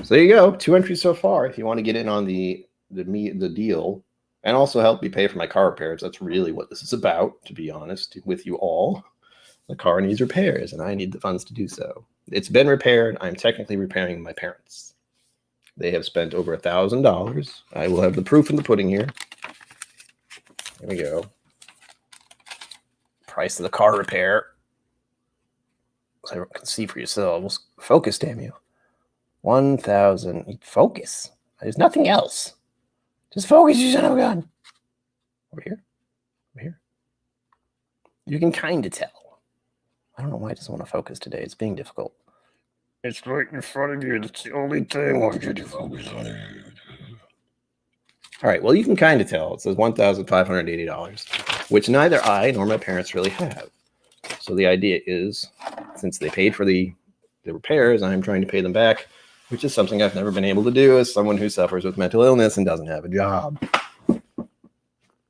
So there you go. 2 entries so far. If you want to get in on the deal and also help me pay for my car repairs, that's really what this is about, to be honest with you all. The car needs repairs, and I need the funds to do so. It's been repaired. I'm technically repairing my parents. They have spent over $1,000. I will have the proof in the pudding here. Here we go. Price of the car repair. So everyone can see for yourselves. Focus, damn you. 1,000. Focus. There's nothing else. Just focus, you son of a gun. Over here. Over here. You can kind of tell. I don't know why it doesn't want to focus today. It's being difficult. It's right in front of you. That's the only thing. Why should you focus on it? All right. Well, you can kind of tell. It says $1,580, which neither I nor my parents really have. So the idea is, since they paid for the repairs, I'm trying to pay them back, which is something I've never been able to do as someone who suffers with mental illness and doesn't have a job.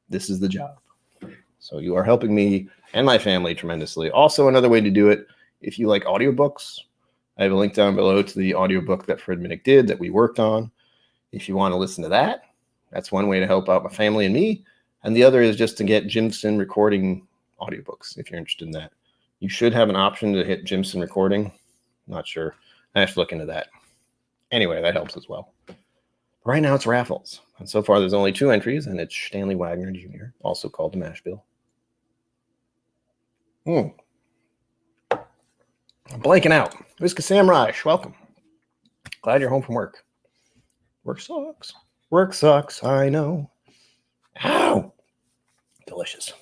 This is the job. So you are helping me and my family tremendously. Also, another way to do it, if you like audiobooks, I have a link down below to the audiobook that Fred Minnick did that we worked on. If you want to listen to that, that's one way to help out my family and me. And the other is just to get Jimson recording audiobooks, if you're interested in that. You should have an option to hit Jimson recording. Not sure. I have to look into that. Anyway, that helps as well. Right now it's raffles. And so far there's only 2 entries, and it's Stanley Wagner Jr., also called the Mash Bill. I'm blanking out. Whiskey Samurai, welcome. Glad you're home from work. Work sucks. Work sucks, I know. Ow! Delicious.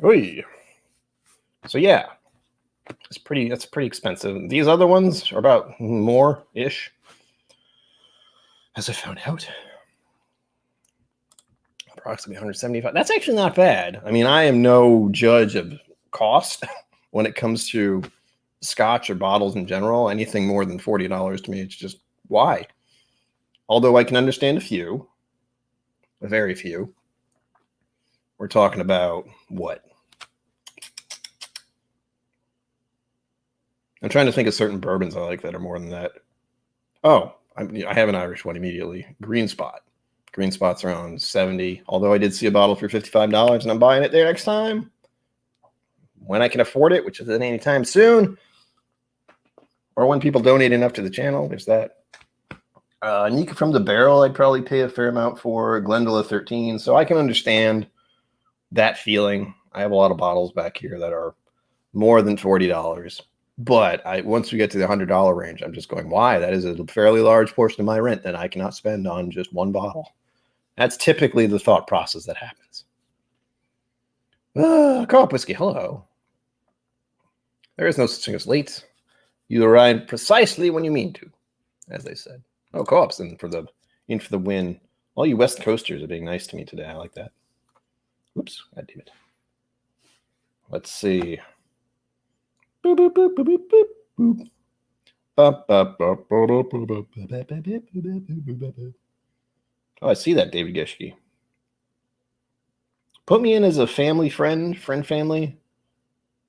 Oy. So yeah, that's pretty expensive. These other ones are about more-ish, as I found out. Approximately $175. That's actually not bad. I mean, I am no judge of cost when it comes to Scotch or bottles in general. Anything more than $40 to me, it's just, why? Although I can understand a very few. We're talking about what? I'm trying to think of certain bourbons I like that are more than that. Oh, I have an Irish one immediately. Green Spot. Green Spot's around $70. Although I did see a bottle for $55, and I'm buying it there next time when I can afford it, which isn't anytime soon, or when people donate enough to the channel. There's that. Nika from the Barrel, I'd probably pay a fair amount for. Glendale 13, so I can understand that feeling. I have a lot of bottles back here that are more than $40. But once we get to the $100 range, I'm just going, why? That is a fairly large portion of my rent that I cannot spend on just one bottle. That's typically the thought process that happens. Co-op whiskey, hello. There is no such thing as late. You arrive precisely when you mean to, as they said. Oh, co-op's in for the win. All you West Coasters are being nice to me today. I like that. Oops, God damn it. Let's see. Boop, boop, boop, boop, boop, boop. Oh, I see that, David Geschke. Put me in as a family family.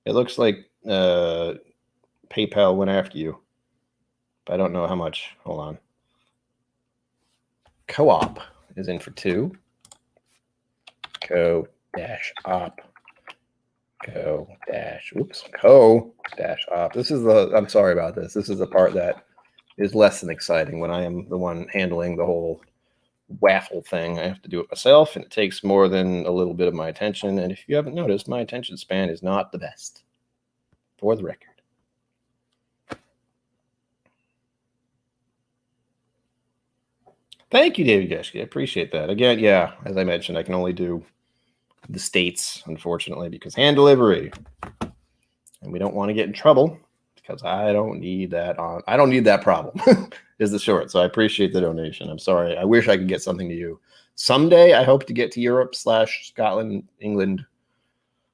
It looks like PayPal went after you. But I don't know how much. Hold on. Co-op is in for 2. Co-op. Co-op. This is I'm sorry about this. This is the part that is less than exciting when I am the one handling the whole waffle thing. I have to do it myself, and it takes more than a little bit of my attention. And if you haven't noticed, my attention span is not the best, for the record. Thank you, David Geschke. I appreciate that. Again, yeah, as I mentioned, I can only do the States, unfortunately, because hand delivery. And we don't want to get in trouble because I don't need that I don't need that problem is the short. So I appreciate the donation. I'm sorry. I wish I could get something to you. Someday I hope to get to Europe / Scotland, England,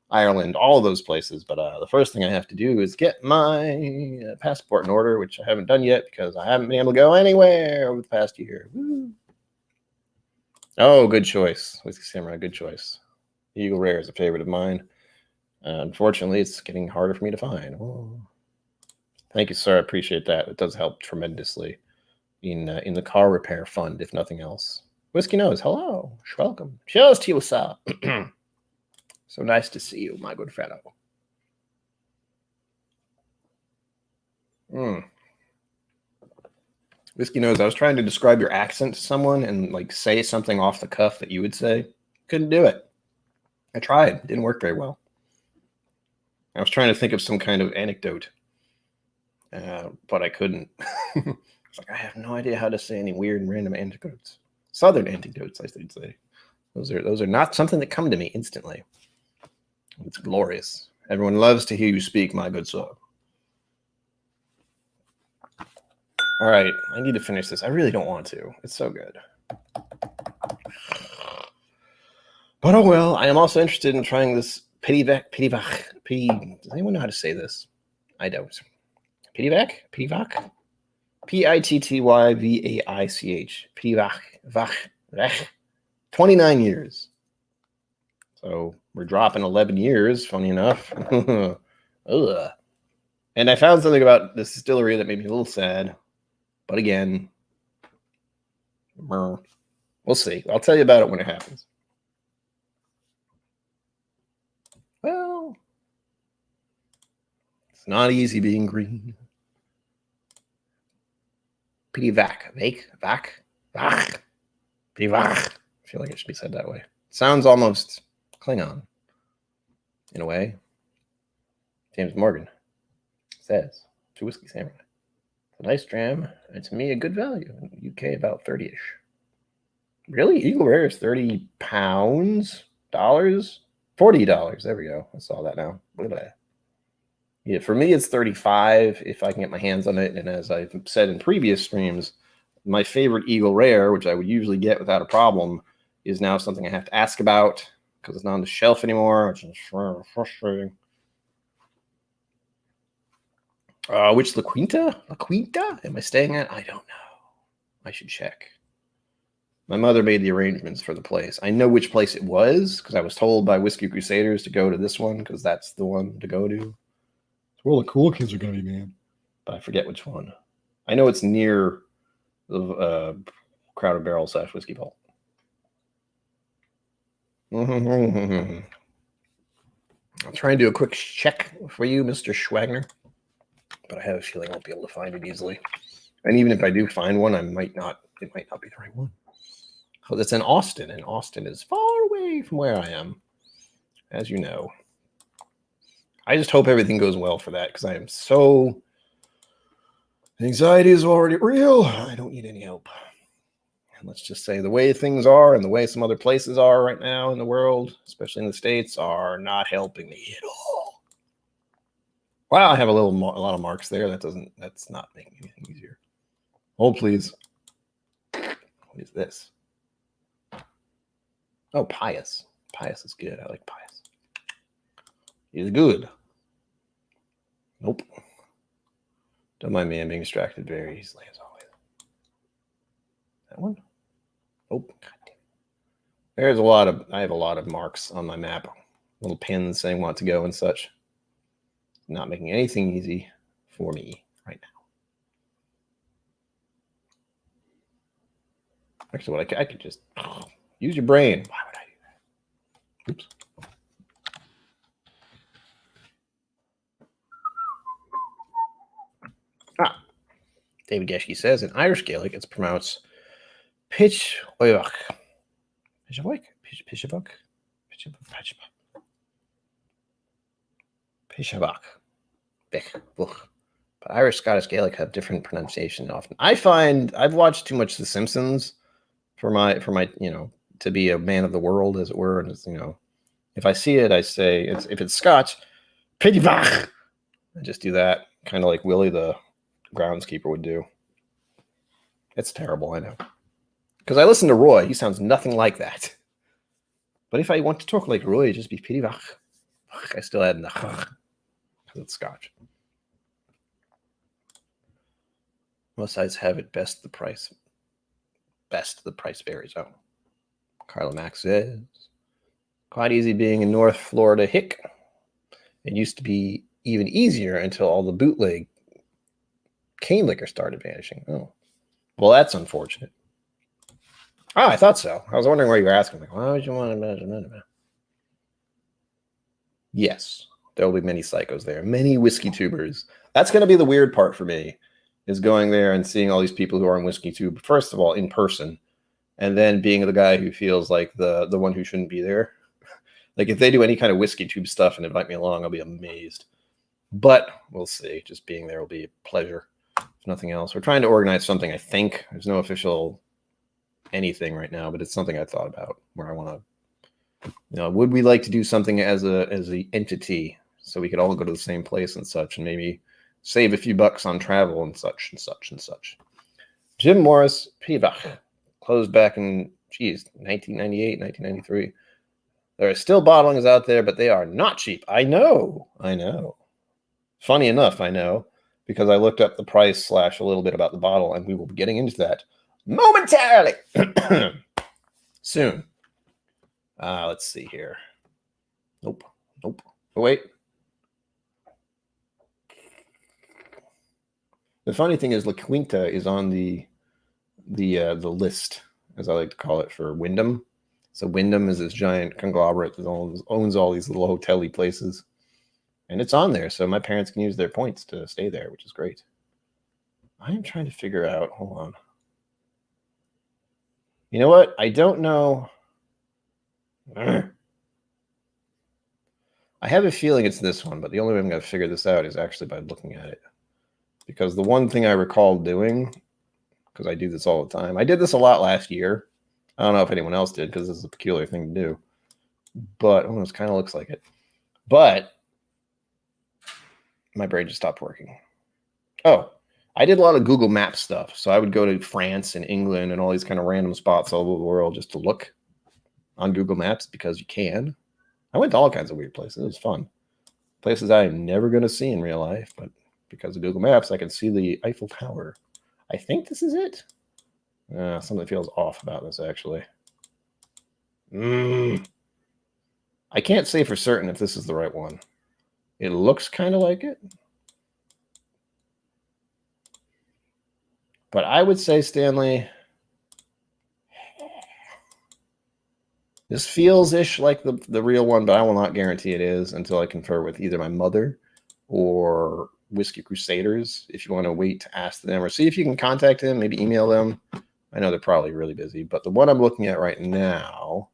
Ireland, all of those places. But the first thing I have to do is get my passport in order, which I haven't done yet because I haven't been able to go anywhere over the past year. Woo. Oh, good choice. Whiskey Samurai, good choice. Eagle Rare is a favorite of mine. Unfortunately, it's getting harder for me to find. Oh. Thank you, sir. I appreciate that. It does help tremendously in the car repair fund, if nothing else. Whiskey Nose, hello. Welcome. Cheers to you, sir. So nice to see you, my good fellow. Whiskey Nose, I was trying to describe your accent to someone and like say something off the cuff that you would say. Couldn't do it. I tried. It didn't work very well. I was trying to think of some kind of anecdote, but I couldn't. It's like I have no idea how to say any weird and random anecdotes. Southern anecdotes, I should say. Those are not something that come to me instantly. It's glorious. Everyone loves to hear you speak, my good sir. All right, I need to finish this. I really don't want to. It's so good. But oh well, I am also interested in trying this Pityvac. Does anyone know how to say this? I don't. Pityvac? Pityvac? Pittyvaich. Pityvac. 29 years. So we're dropping 11 years, funny enough. Ugh. And I found something about this distillery that made me a little sad. But again, we'll see. I'll tell you about it when it happens. Well, it's not easy being green. Pityvac. Vac. Pityvac. I feel like it should be said that way. It sounds almost Klingon, in a way. James Morgan says to Whiskey Samurai, it's a nice dram, and to me a good value. In UK about 30-ish. Really? Eagle Rare is 30 pounds? Dollars? $40. There we go. I saw that now. Look at that. Yeah, for me it's 35 if I can get my hands on it. And as I've said in previous streams, my favorite Eagle Rare, which I would usually get without a problem, is now something I have to ask about because it's not on the shelf anymore, which is frustrating. Which La Quinta? La Quinta? Am I staying at? I don't know. I should check. My mother made the arrangements for the place. I know which place it was because I was told by Whiskey Crusaders to go to this one because that's the one to go to. It's where all the cool kids are going to be, man. But I forget which one. I know it's near the Crowded Barrel / Whiskey Vault. I'll try and do a quick check for you, Mr. Schwagner. But I have a feeling I won't be able to find it easily. And even if I do find one, it might not be the right one. Because it's in Austin, and Austin is far away from where I am, as you know. I just hope everything goes well for that, because I am so... Anxiety is already real. I don't need any help. And let's just say the way things are and the way some other places are right now in the world, especially in the States, are not helping me at all. Wow, I have a lot of marks there. That's not making anything easier. Hold, please. What is this? Oh, Pious. Pious is good. I like Pious. He's good. Nope. Don't mind me. I'm being distracted very easily, as always. That one? Oh, God damn. I have a lot of marks on my map. Little pins saying what to go and such. Not making anything easy for me right now. Actually, what I could just use your brain. Why would I do that? Oops. David Geschke says in Irish Gaelic it's pronounced Pitch-oivach. But Irish Scottish Gaelic have different pronunciation often. I find I've watched too much The Simpsons for my to be a man of the world, as it were. And it's, if I see it, I say if it's Scotch, Pitty-bach. I just do that, kind of like Willie the groundskeeper would do. It's terrible, I know. Because I listen to Roy, he sounds nothing like that. But if I want to talk like Roy, just be Pitty-bach. I still add the because it's Scotch. Most sites have it best. The price varies. Oh, Carla Mack says, quite easy being in North Florida, hick. It used to be even easier until all the bootleg cane liquor started vanishing. Oh, well, that's unfortunate. Oh, I thought so. I was wondering why you were asking. Like, why would you want to imagine that? Yes, there will be many psychos there, many whiskey tubers. That's going to be the weird part for me, is going there and seeing all these people who are on whiskey tube, first of all, in person, and then being the guy who feels like the one who shouldn't be there. Like, if they do any kind of whiskey tube stuff and invite me along, I'll be amazed. But we'll see. Just being there will be a pleasure. If nothing else. We're trying to organize something, I think. There's no official anything right now, but it's something I thought about where I want to, would we like to do something as a entity so we could all go to the same place and such, and maybe save a few bucks on travel and such and such and such. Jim Morris Pivach closed back in 1998, 1993. There are still bottlings out there, but they are not cheap. I know. Funny enough, I know, because I looked up the price / a little bit about the bottle, and we will be getting into that momentarily soon. Let's see here. Nope. Oh, wait. The funny thing is La Quinta is on the list, as I like to call it, for Wyndham. So Wyndham is this giant conglomerate that owns all these little hotel-y places. And it's on there, so my parents can use their points to stay there, which is great. I am trying to figure out, hold on. You know what? I don't know. I have a feeling it's this one, but the only way I'm going to figure this out is actually by looking at it. Because the one thing I recall doing, because I do this all the time, I did this a lot last year. I don't know if anyone else did, because this is a peculiar thing to do. But it kind of looks like it. But my brain just stopped working. Oh, I did a lot of Google Maps stuff. So I would go to France and England and all these kind of random spots all over the world just to look on Google Maps, because you can. I went to all kinds of weird places. It was fun. Places I am never going to see in real life, but because of Google Maps, I can see the Eiffel Tower. I think this is it. Something feels off about this, actually. I can't say for certain if this is the right one. It looks kind of like it. But I would say, Stanley, this feels-ish like the real one, but I will not guarantee it is until I confer with either my mother or Whiskey Crusaders. If you want to wait to ask them or see if you can contact them, maybe email them. I know they're probably really busy, but the one I'm looking at right now,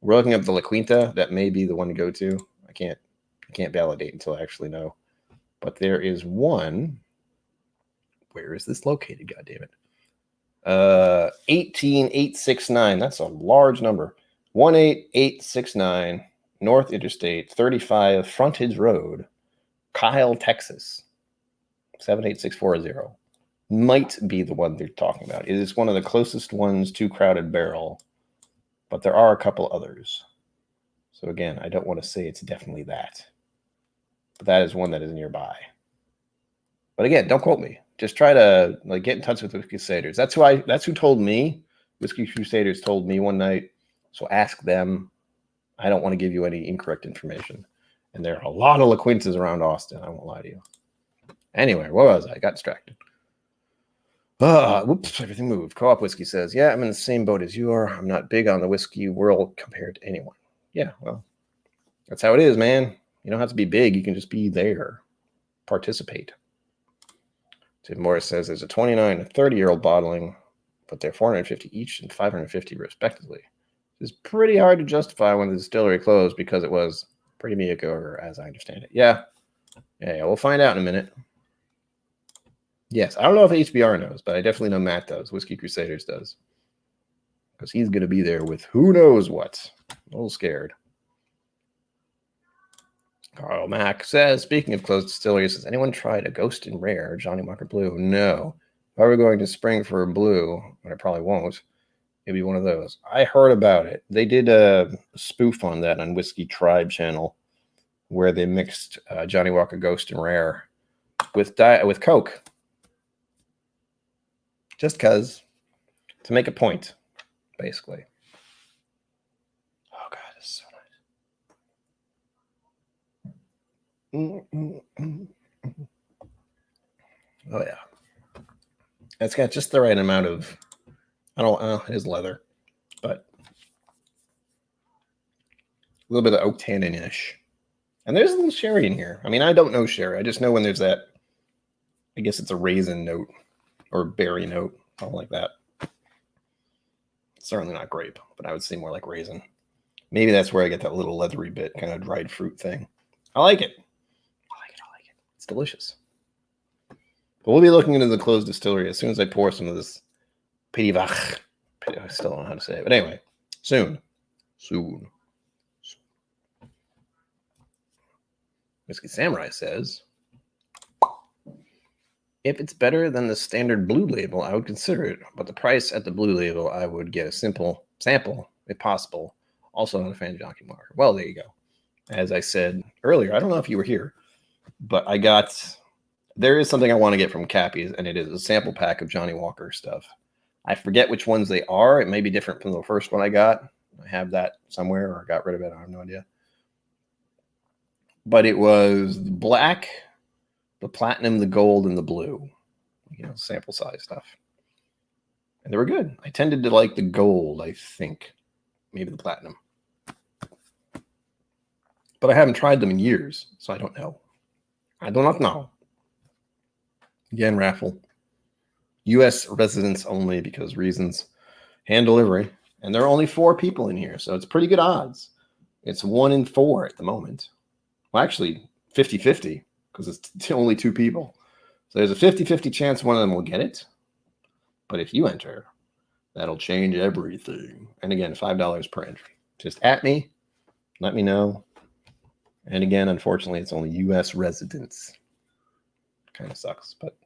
we're looking up the La Quinta. That may be the one to go to. I can't validate until I actually know. But there is one. Where is this located? God damn it. 18869. That's a large number. 18869 North Interstate 35 Frontage Road, Kyle, Texas. 78640. Might be the one they're talking about. It is one of the closest ones to Crowded Barrel, but there are a couple others. So again, I don't want to say it's definitely that, but that is one that is nearby. But again, don't quote me. Just try to get in touch with the Whiskey Crusaders. That's who told me. Whiskey Crusaders told me one night. So ask them. I don't want to give you any incorrect information. And there are a lot of La Quintas around Austin. I won't lie to you. Anyway, what was I? I got distracted. Whoops, everything moved. Co-op Whiskey says, yeah, I'm in the same boat as you are. I'm not big on the whiskey world compared to anyone. Yeah, well, that's how it is, man. You don't have to be big. You can just be there. Participate. Tim Morris says there's a 29 and 30-year-old bottling, but they're $450 each and $550 respectively. It's pretty hard to justify when the distillery closed because it was pretty mediocre, as I understand it. Yeah, we'll find out in a minute. Yes, I don't know if HBR knows, but I definitely know Matt does. Whiskey Crusaders does. Because he's going to be there with who knows what. A little scared. Carl Mack says, speaking of closed distilleries, has anyone tried a Ghost and Rare Johnny Walker Blue? No. If I were going to spring for a blue, and I probably won't, it'd be one of those. I heard about it. They did a spoof on that on Whiskey Tribe channel where they mixed Johnny Walker Ghost and Rare with Coke. Just because, to make a point, basically. Oh, yeah. It's got just the right amount of, it is leather, but a little bit of oak tannin-ish. And there's a little sherry in here. I mean, I don't know sherry. I just know when there's that, I guess it's a raisin note or berry note, something like that. Certainly not grape, but I would say more like raisin. Maybe that's where I get that little leathery bit, kind of dried fruit thing. I like it. I like it. It's delicious. But we'll be looking into the closed distillery as soon as I pour some of this Petit Vach. I still don't know how to say it. But anyway, soon. Whiskey Samurai says, if it's better than the standard blue label, I would consider it. But the price at the blue label, I would get a simple sample, if possible. Also not a fan of Johnny Walker. Well, there you go. As I said earlier, I don't know if you were here, but there is something I want to get from Cappy's, and it is a sample pack of Johnny Walker stuff. I forget which ones they are. It may be different from the first one I got. I have that somewhere, or I got rid of it. I have no idea. But it was the black, the platinum, the gold, and the blue. Sample size stuff. And they were good. I tended to like the gold, I think. Maybe the platinum. But I haven't tried them in years, so I don't know. I do not know. Again, raffle. U.S. residents only because reasons. Hand delivery. And there are only 4 people in here, so it's pretty good odds. It's 1 in 4 at the moment. Well, actually, 50-50 because it's only 2 people. So there's a 50-50 chance one of them will get it. But if you enter, that'll change everything. And again, $5 per entry. Just at me. Let me know. And again, unfortunately, it's only U.S. residents. Kind of sucks, but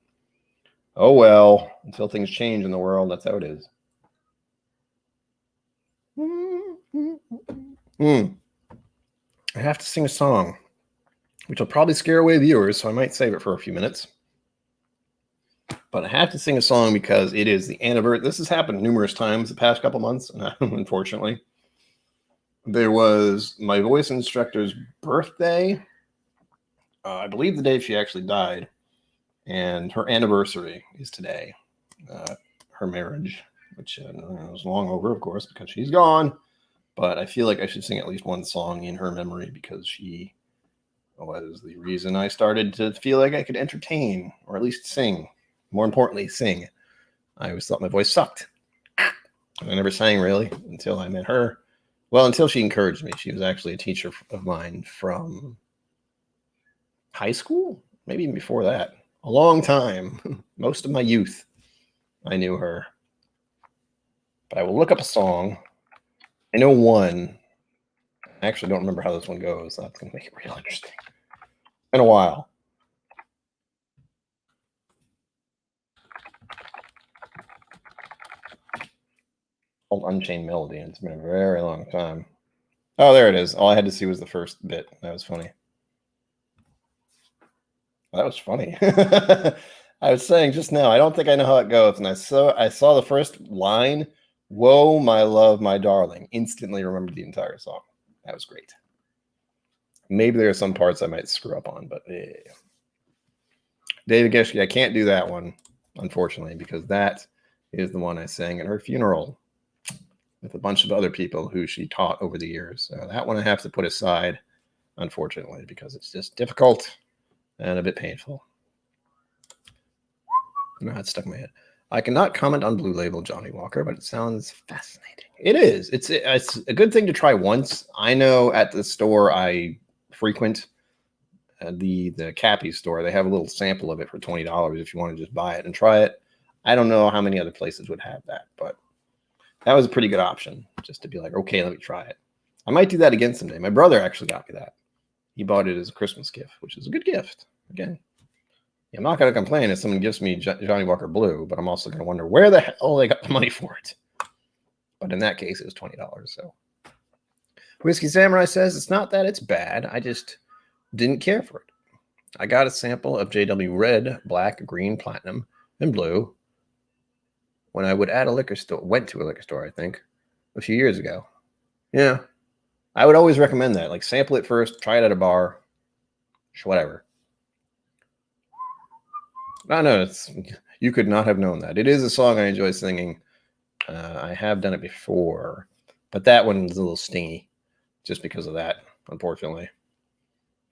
oh well. Until things change in the world, that's how it is. I have to sing a song, which will probably scare away viewers, so I might save it for a few minutes. But I have to sing a song because it is the anniversary. This has happened numerous times the past couple months, unfortunately. There was my voice instructor's birthday. I believe the day she actually died. And her anniversary is today. Her marriage, which was long over, of course, because she's gone. But I feel like I should sing at least one song in her memory because she was the reason I started to feel like I could entertain, or at least sing. More importantly, sing. I always thought my voice sucked. I never sang really until I met her. Well, until she encouraged me. She was actually a teacher of mine from high school, maybe even before that. A long time. Most of my youth, I knew her. But I will look up a song. I know one. I actually don't remember how this one goes. That's going to make it real interesting. It's been a while. Called Unchained Melody, and it's been a very long time. Oh, there it is. All I had to see was the first bit. That was funny. That was funny. I was saying just now, I don't think I know how it goes. And I saw the first line, "Whoa, my love, my darling." Instantly remembered the entire song. That was great. Maybe there are some parts I might screw up on, but yeah. David Geschke, I can't do that one, unfortunately, because that is the one I sang at her funeral with a bunch of other people who she taught over the years. So that one I have to put aside, unfortunately, because it's just difficult and a bit painful. No, it's stuck in my head. I cannot comment on Blue Label Johnny Walker, but it sounds fascinating. It is. It's a good thing to try once. I know at the store I frequent, the Cappy store, they have a little sample of it for $20 if you want to just buy it and try it. I don't know how many other places would have that, but that was a pretty good option just to be like, okay, let me try it. I might do that again someday. My brother actually got me that. He bought it as a Christmas gift, which is a good gift. Again, I'm not going to complain if someone gives me Johnny Walker Blue, but I'm also going to wonder where the hell they got the money for it. But in that case, it was $20. So Whiskey Samurai says it's not that it's bad. I just didn't care for it. I got a sample of JW Red, Black, Green, Platinum, and Blue when I went to a liquor store, I think, a few years ago. Yeah. I would always recommend that. Like, sample it first, try it at a bar. Whatever. No, you could not have known that. It is a song I enjoy singing. I have done it before, but that one's a little stingy just because of that, unfortunately.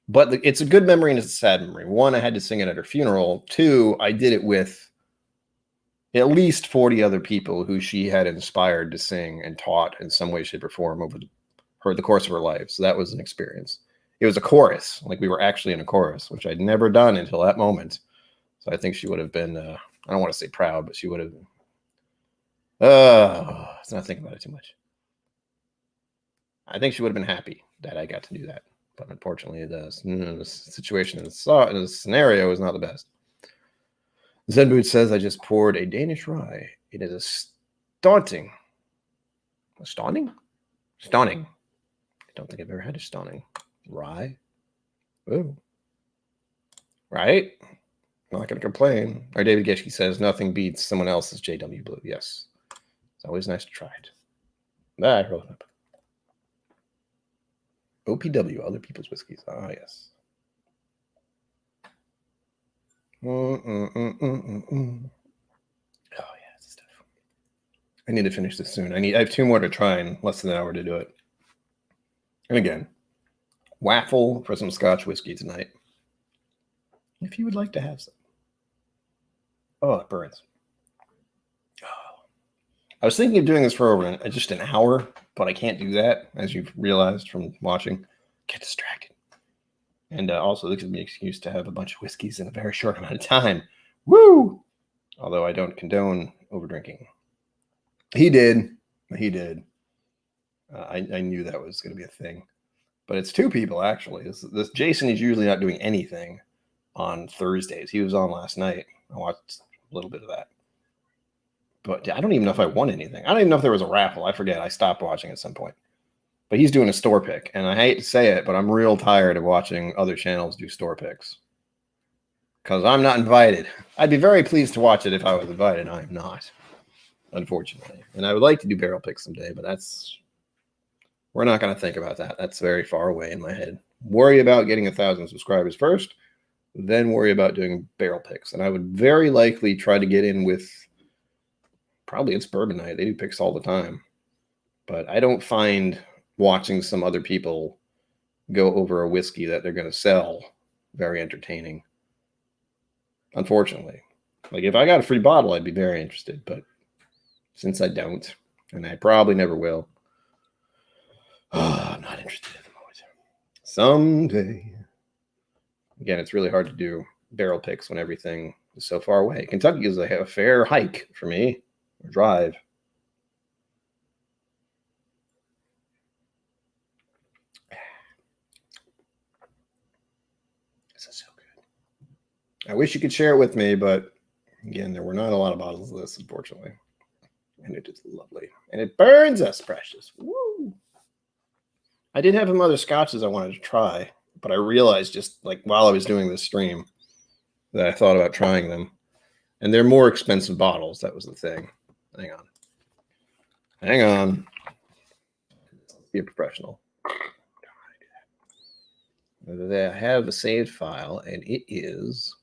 But it's a good memory and it's a sad memory. One, I had to sing it at her funeral. Two, I did it with at least 40 other people who she had inspired to sing and taught in some way, shape, or form over the course of her life. So that was an experience. It was a chorus, like we were actually in a chorus, which I'd never done until that moment. So I think she would have been, I don't want to say proud, but she would have, let's not think about it too much. I think she would have been happy that I got to do that. But unfortunately, the situation in the scenario is not the best. Zenboot says, I just poured a Danish rye. It is astounding. Astounding? Stunning. I don't think I've ever had a stunning rye. Ooh. Right? I'm not going to complain. Our David Geschke says, nothing beats someone else's JW Blue. Yes. It's always nice to try it. I rolled up. OPW, other people's whiskeys. Ah, yes. Oh, yeah, it's stuff. I need to finish this soon. I have 2 more to try in less than an hour to do it. And again, waffle for some Scotch whiskey tonight. If you would like to have some. Oh, it burns. Oh. I was thinking of doing this for over just an hour, but I can't do that, as you've realized from watching. Get distracted. And also, this gives me an excuse to have a bunch of whiskeys in a very short amount of time. Woo! Although I don't condone overdrinking. He did. I knew that was going to be a thing. But it's 2 people, actually. This Jason is usually not doing anything on Thursdays. He was on last night. I watched a little bit of that. But I don't even know if I won anything. I don't even know if there was a raffle. I forget. I stopped watching at some point. But he's doing a store pick. And I hate to say it, but I'm real tired of watching other channels do store picks. Because I'm not invited. I'd be very pleased to watch it if I was invited. I am not, unfortunately. And I would like to do barrel picks someday, but we're not going to think about that. That's very far away in my head. Worry about getting 1,000 subscribers first, then worry about doing barrel picks. And I would very likely try to get in with, probably it's Bourbon Night. They do picks all the time. But I don't find watching some other people go over a whiskey that they're going to sell very entertaining. Unfortunately. Like if I got a free bottle, I'd be very interested. But since I don't, and I probably never will, I'm not interested at the moment. Someday. Again, it's really hard to do barrel picks when everything is so far away. Kentucky is a fair hike for me, or drive. This is so good. I wish you could share it with me, but again, there were not a lot of bottles of this, unfortunately. And it is lovely. And it burns us precious. Woo! I did have some other scotches I wanted to try, but I realized just like while I was doing this stream that I thought about trying them. And they're more expensive bottles. That was the thing. Hang on. Hang on. Be a professional. I have a saved file, and it is.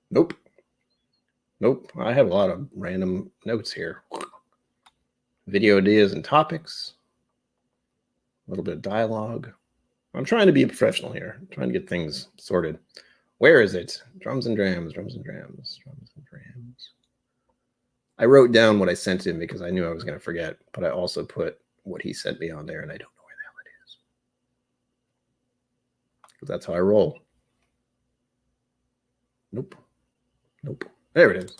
Nope. I have a lot of random notes here. Video ideas and topics. A little bit of dialogue. I'm trying to be a professional here. I'm trying to get things sorted. Where is it? Drums and drams. I wrote down what I sent him because I knew I was going to forget, but I also put what he sent me on there, and I don't know where the hell it is. Because that's how I roll. Nope. There it is.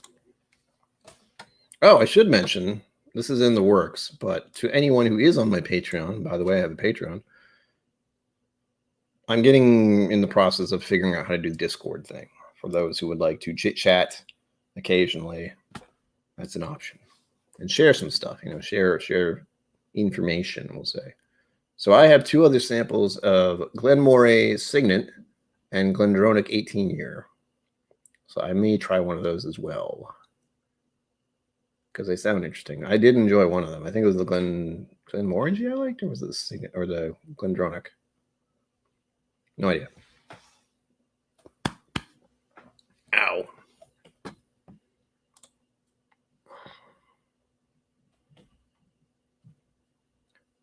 Oh, I should mention, this is in the works, but to anyone who is on my Patreon, by the way, I have a Patreon, I'm getting in the process of figuring out how to do the Discord thing. For those who would like to chit-chat occasionally, that's an option. And share some stuff, share information, we'll say. So I have 2 other samples of Glenmorangie Signet and Glendronach 18-year. So I may try one of those as well. Because they sound interesting. I did enjoy one of them. I think it was the Glenmorangie I liked, or was it the Signet or the Glendronach? No idea. Ow.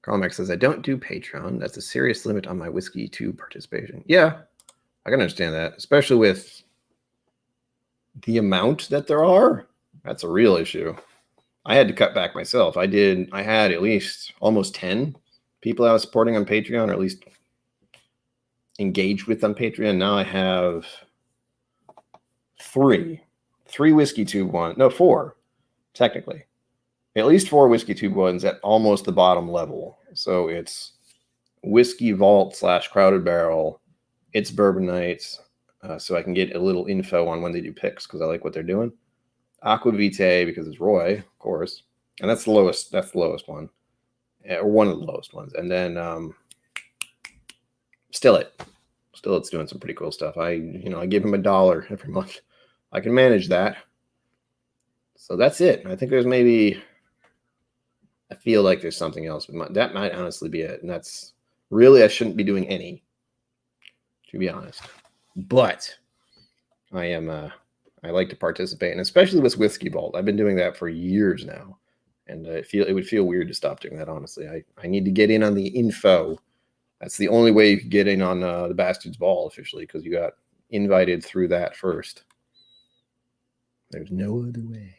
Carl Max says, I don't do Patreon. That's a serious limit on my Whiskey 2 participation. Yeah, I can understand that, especially with the amount that there are. That's a real issue. I had to cut back myself. I had at least almost 10 people I was supporting on Patreon, or at least engaged with on Patreon. Now I have three Whiskey Tube ones. No, four, technically. At least four Whiskey Tube ones at almost the bottom level. So it's Whiskey Vault / Crowded Barrel. It's Bourbon Nights. So I can get a little info on when they do picks because I like what they're doing. Aqua Vitae because it's Roy, of course. And that's the lowest. That's the lowest one. Or one of the lowest ones. And then Stillet's doing some pretty cool stuff. I give him $1 every month. I can manage that. So that's it. I think there's maybe, I feel like there's something else, but that might honestly be it. And that's really, I shouldn't be doing any, to be honest. But I like to participate, and especially with Whiskey Vault. I've been doing that for years now. And it would feel weird to stop doing that, honestly. I need to get in on the info. That's the only way you can get in on the Bastard's Ball officially, because you got invited through that first. There's no other way.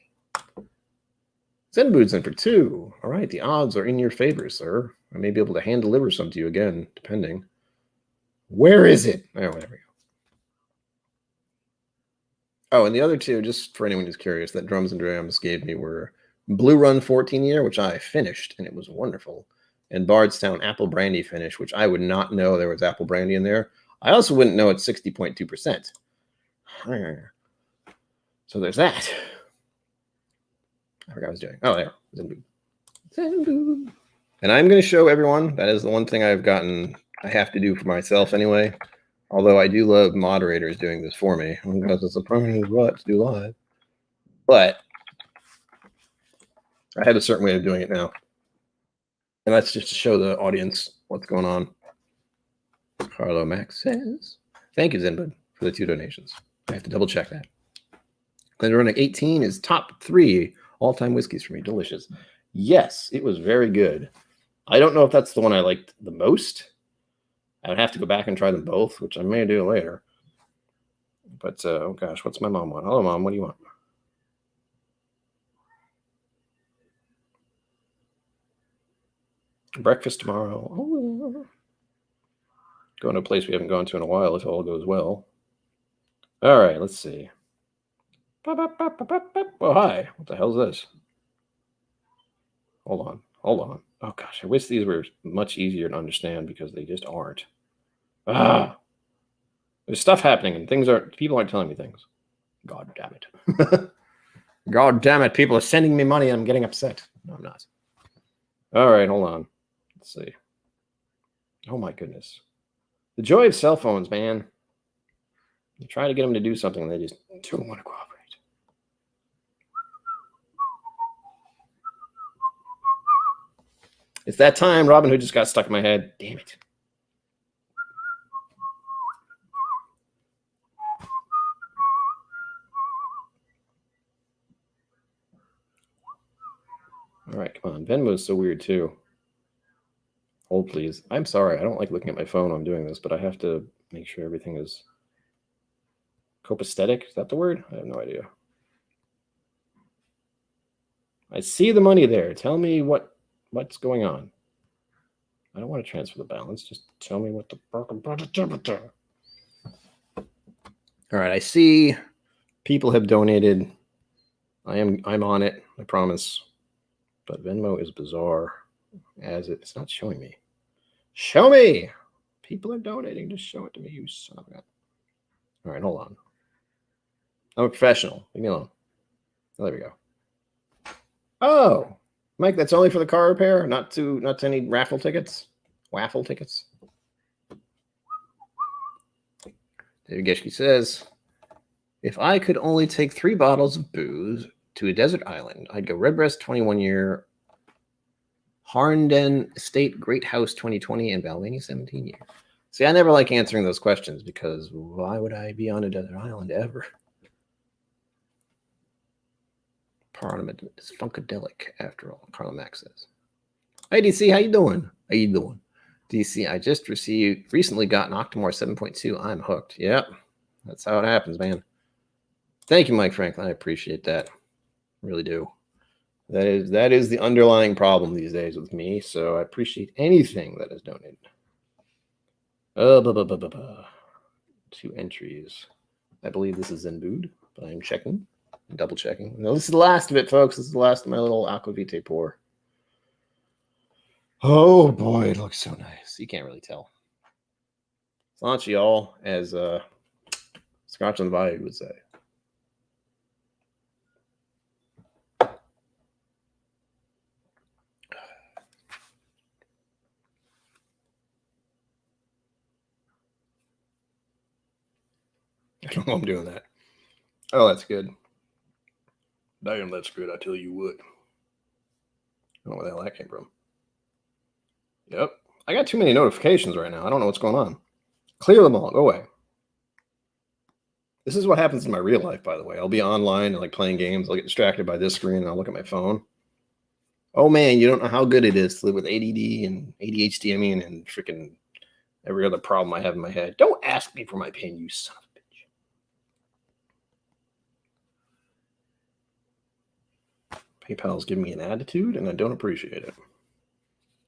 Zenbood's in for 2. All right, the odds are in your favor, sir. I may be able to hand deliver some to you again, depending. Where is it? Oh, there we go. Oh, and the other two, just for anyone who's curious, that Drums and Drams gave me were Blue Run 14 year, which I finished, and it was wonderful. And Bardstown Apple Brandy finish, which I would not know there was apple brandy in there. I also wouldn't know it's 60.2%. So there's that. I forgot what I was doing. Oh, there. Zenbood. And I'm going to show everyone. That is the one thing I have to do for myself anyway. Although I do love moderators doing this for me. Because it's a permanent what to do live. But I have a certain way of doing it now. And that's just to show the audience what's going on. Carlo Max says, thank you, Zenbood, for the 2 donations. I have to double check that. Glendronach 18 is top 3 all-time whiskeys for me. Delicious. Yes, it was very good. I don't know if that's the one I liked the most. I would have to go back and try them both, which I may do later. But, oh gosh, what's my mom want? Hello, Mom. What do you want? Breakfast tomorrow. Oh, going to a place we haven't gone to in a while if all goes well. All right, let's see. Oh, hi. What the hell is this? Hold on. Oh, gosh. I wish these were much easier to understand because they just aren't. There's stuff happening and people aren't telling me things. God damn it. God damn it. People are sending me money and I'm getting upset. No, I'm not. All right, hold on. Let's see. Oh, my goodness. The joy of cell phones, man. You try to get them to do something and they just don't want to cooperate. It's that time. Robin Hood just got stuck in my head. Damn it. All right, come on. Venmo is so weird, too. Hold, please. I'm sorry. I don't like looking at my phone when I'm doing this, but I have to make sure everything is copacetic. Is that the word? I have no idea. I see the money there. Tell me what's going on. I don't want to transfer the balance. Just tell me what the... All right, I see people have donated. I'm on it, I promise. But Venmo is bizarre as it's not showing me. Show me! People are donating. Just show it to me, you son of a gun. All right, hold on. I'm a professional. Leave me alone. Oh, there we go. Oh, Mike, that's only for the car repair, not to any raffle tickets. Waffle tickets. David Geschke says, if I could only take 3 bottles of booze to a desert island, I'd go Redbreast 21 year, Harnden Estate Great House 2020, and Balvenie 17 year. See, I never like answering those questions because why would I be on a desert island ever? Parliament is funkadelic after all, Carl Max says. Hey, DC, how you doing? How you doing? DC, I just recently got an Octomore 7.2. I'm hooked. Yep, that's how it happens, man. Thank you, Mike Franklin. I appreciate that. Really do. That is the underlying problem these days with me. So I appreciate anything that is donated. 2 entries. I believe this is Zenbood, but I'm checking, double checking. No, this is the last of it, folks. This is the last of my little Aquavite pour. Oh boy, it looks so nice. You can't really tell. It's not y'all, as Scotch on the Bayou would say. I don't know I'm doing that. Oh, that's good. Damn, that's good. I tell you what. I don't know where the hell that came from. Yep. I got too many notifications right now. I don't know what's going on. Clear them all. Go away. This is what happens in my real life, by the way. I'll be online and like playing games. I'll get distracted by this screen and I'll look at my phone. Oh man, you don't know how good it is to live with ADD and ADHD, and freaking every other problem I have in my head. Don't ask me for my pin, you son of a bitch. PayPal's giving me an attitude and I don't appreciate it.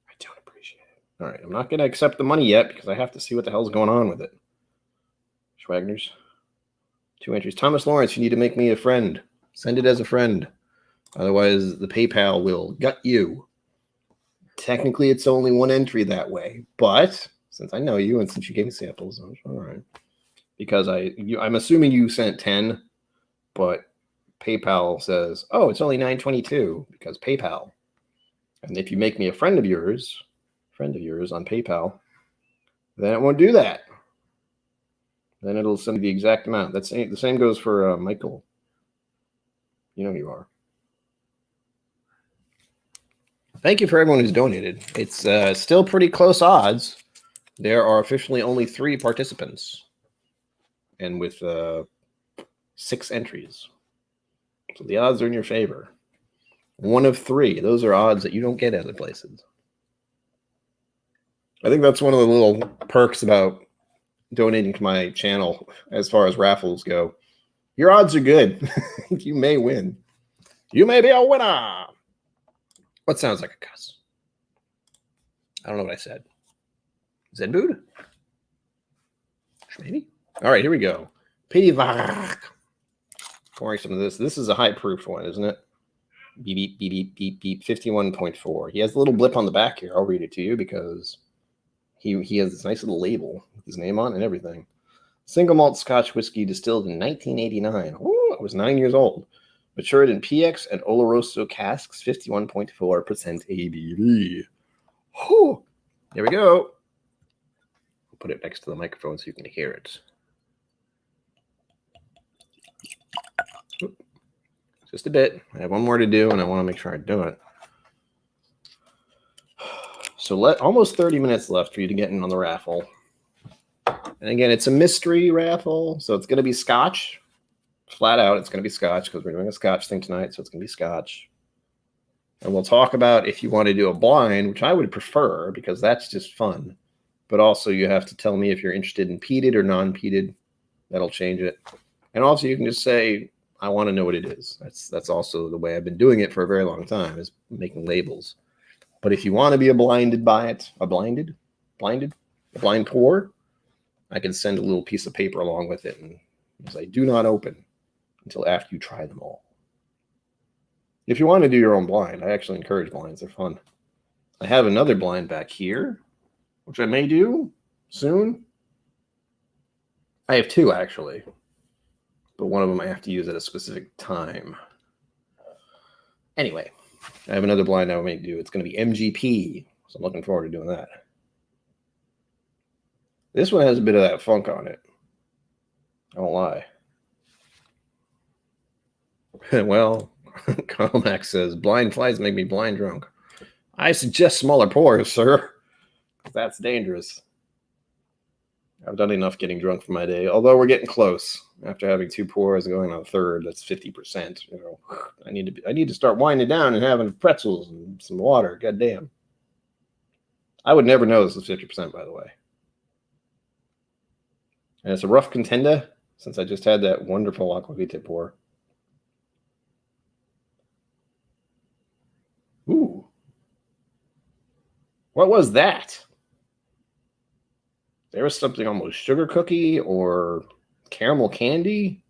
I don't appreciate it. All right, I'm not going to accept the money yet because I have to see what the hell's going on with it. Schwagners. 2 entries. Thomas Lawrence, you need to make me a friend. Send it as a friend. Otherwise, the PayPal will gut you. Technically, it's only 1 entry that way. But since I know you and since you gave me samples, I'm all right. Because I'm assuming you sent 10, but PayPal says, oh, it's only $9.22 because PayPal. And if you make me a friend of yours on PayPal, then it won't do that. Then it'll send the exact amount. The same goes for Michael. You know who you are. Thank you for everyone who's donated. It's still pretty close odds. There are officially only 3 participants, and with 6 entries. So the odds are in your favor. 1 of 3. Those are odds that you don't get other places. I think that's one of the little perks about donating to my channel as far as raffles go. Your odds are good. You may win. You may be a winner. What sounds like a cuss? I don't know what I said. Zenbood? Maybe? All right, here we go. Pivark. Pouring some of this. This is a high-proof one, isn't it? Beep, beep, beep, beep, beep, beep. 51.4. He has a little blip on the back here. I'll read it to you because he has this nice little label with his name on and everything. Single malt Scotch whiskey distilled in 1989. Oh, I was 9 years old. Matured in PX and Oloroso casks, 51.4% ABV. Oh, there we go. I'll put it next to the microphone so you can hear it. Just a bit. I have one more to do, and I want to make sure I do it. So almost 30 minutes left for you to get in on the raffle. And again, it's a mystery raffle, so it's going to be Scotch. Flat out, it's going to be Scotch because we're doing a Scotch thing tonight, so it's going to be Scotch. And we'll talk about if you want to do a blind, which I would prefer because that's just fun. But also you have to tell me if you're interested in peated or non-peated. That'll change it. And also you can just say, I want to know what it is. That's also the way I've been doing it for a very long time, is making labels. But if you want to be a blind pour, I can send a little piece of paper along with it and say, do not open until after you try them all. If you want to do your own blind, I actually encourage blinds. They're fun. I have another blind back here, which I may do soon. I have 2, actually. But one of them I have to use at a specific time. Anyway, I have another blind I may do. It's going to be MGP, so I'm looking forward to doing that. This one has a bit of that funk on it. I won't lie. Well, Carl Max says, blind flies make me blind drunk. I suggest smaller pours, sir. That's dangerous. I've done enough getting drunk for my day, although we're getting close. After having 2 pours and going on a third, that's 50%. You know, I need to start winding down and having pretzels and some water. God damn. I would never know this was 50%, by the way. And it's a rough contender since I just had that wonderful aquavite pour. Ooh. What was that? There was something almost sugar cookie or caramel candy. It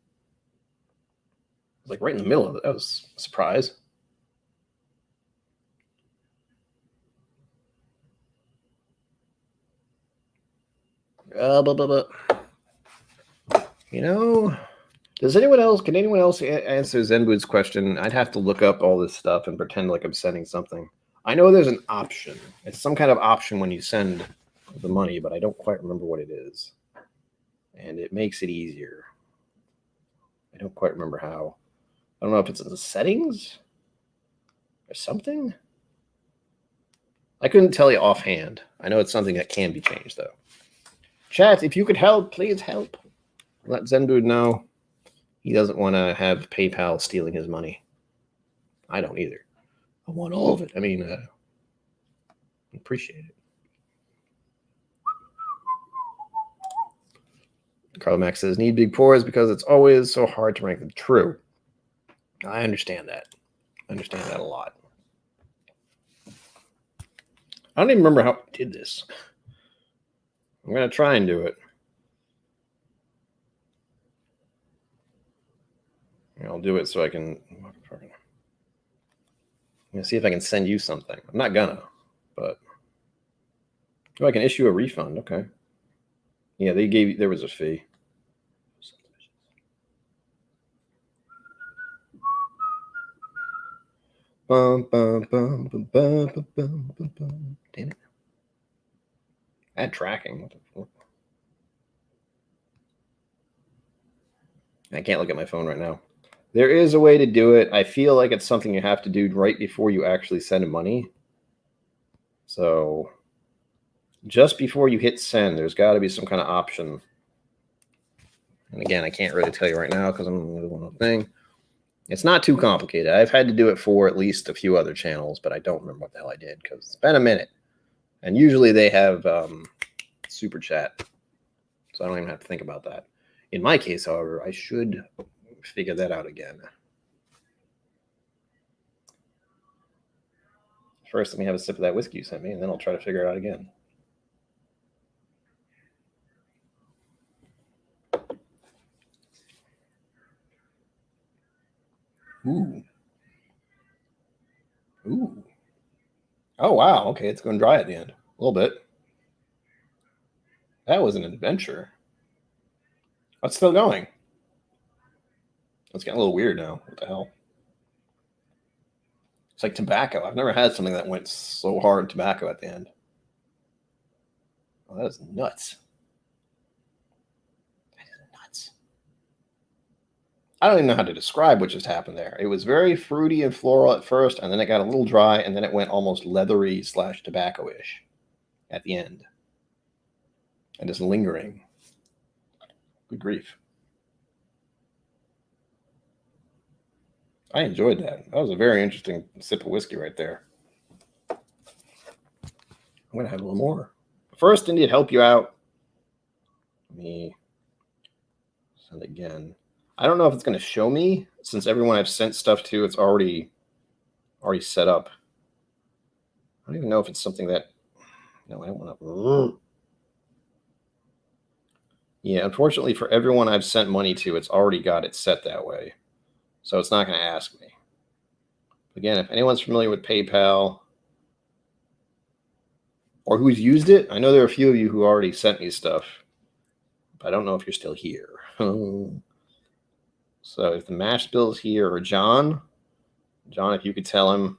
was like right in the middle of it. That was a surprise. You know, can anyone else answer Zenwood's question? I'd have to look up all this stuff and pretend like I'm sending something. I know there's an option. It's some kind of option when you send the money, but I don't quite remember what it is. And it makes it easier. I don't quite remember how. I don't know if it's in the settings or something. I couldn't tell you offhand. I know it's something that can be changed, though. Chat, if you could help, please help. Let Zenwood know he doesn't want to have PayPal stealing his money. I don't either. I want all of it. I mean, appreciate it. Carl Max says, need big pours because it's always so hard to rank them. True. I understand that. I understand that a lot. I don't even remember how I did this. I'm going to try and do it. I'll do it so I can... I'm going to see if I can send you something. I'm not gonna, but... Oh, I can issue a refund. Okay. Yeah, there was a fee. Damn it. Add tracking. What the fuck? I can't look at my phone right now. There is a way to do it. I feel like it's something you have to do right before you actually send money. So just before you hit send, there's got to be some kind of option. And again, I can't really tell you right now because I'm doing a thing. It's not too complicated. I've had to do it for at least a few other channels, but I don't remember what the hell I did because it's been a minute. And usually they have super chat, so I don't even have to think about that. In my case, however, I should figure that out again. First, let me have a sip of that whiskey you sent me, and then I'll try to figure it out again. Ooh. Ooh. Oh, wow. Okay, it's going dry at the end. A little bit. That was an adventure. It's still going. It's getting a little weird now. What the hell? It's like tobacco. I've never had something that went so hard tobacco at the end. Oh, that is nuts. That is nuts. I don't even know how to describe what just happened there. It was very fruity and floral at first, and then it got a little dry, and then it went almost leathery / tobacco-ish at the end. And just lingering. Good grief. I enjoyed that. That was a very interesting sip of whiskey right there. I'm going to have a little more. First, I need to help you out. Let me send again. I don't know if it's going to show me, since everyone I've sent stuff to, it's already set up. I don't even know if it's something that... No, I don't want to... Yeah, unfortunately for everyone I've sent money to, it's already got it set that way. So it's not going to ask me. Again, if anyone's familiar with PayPal or who's used it, I know there are a few of you who already sent me stuff, but I don't know if you're still here. So if the mash bill's here, or John, if you could tell him,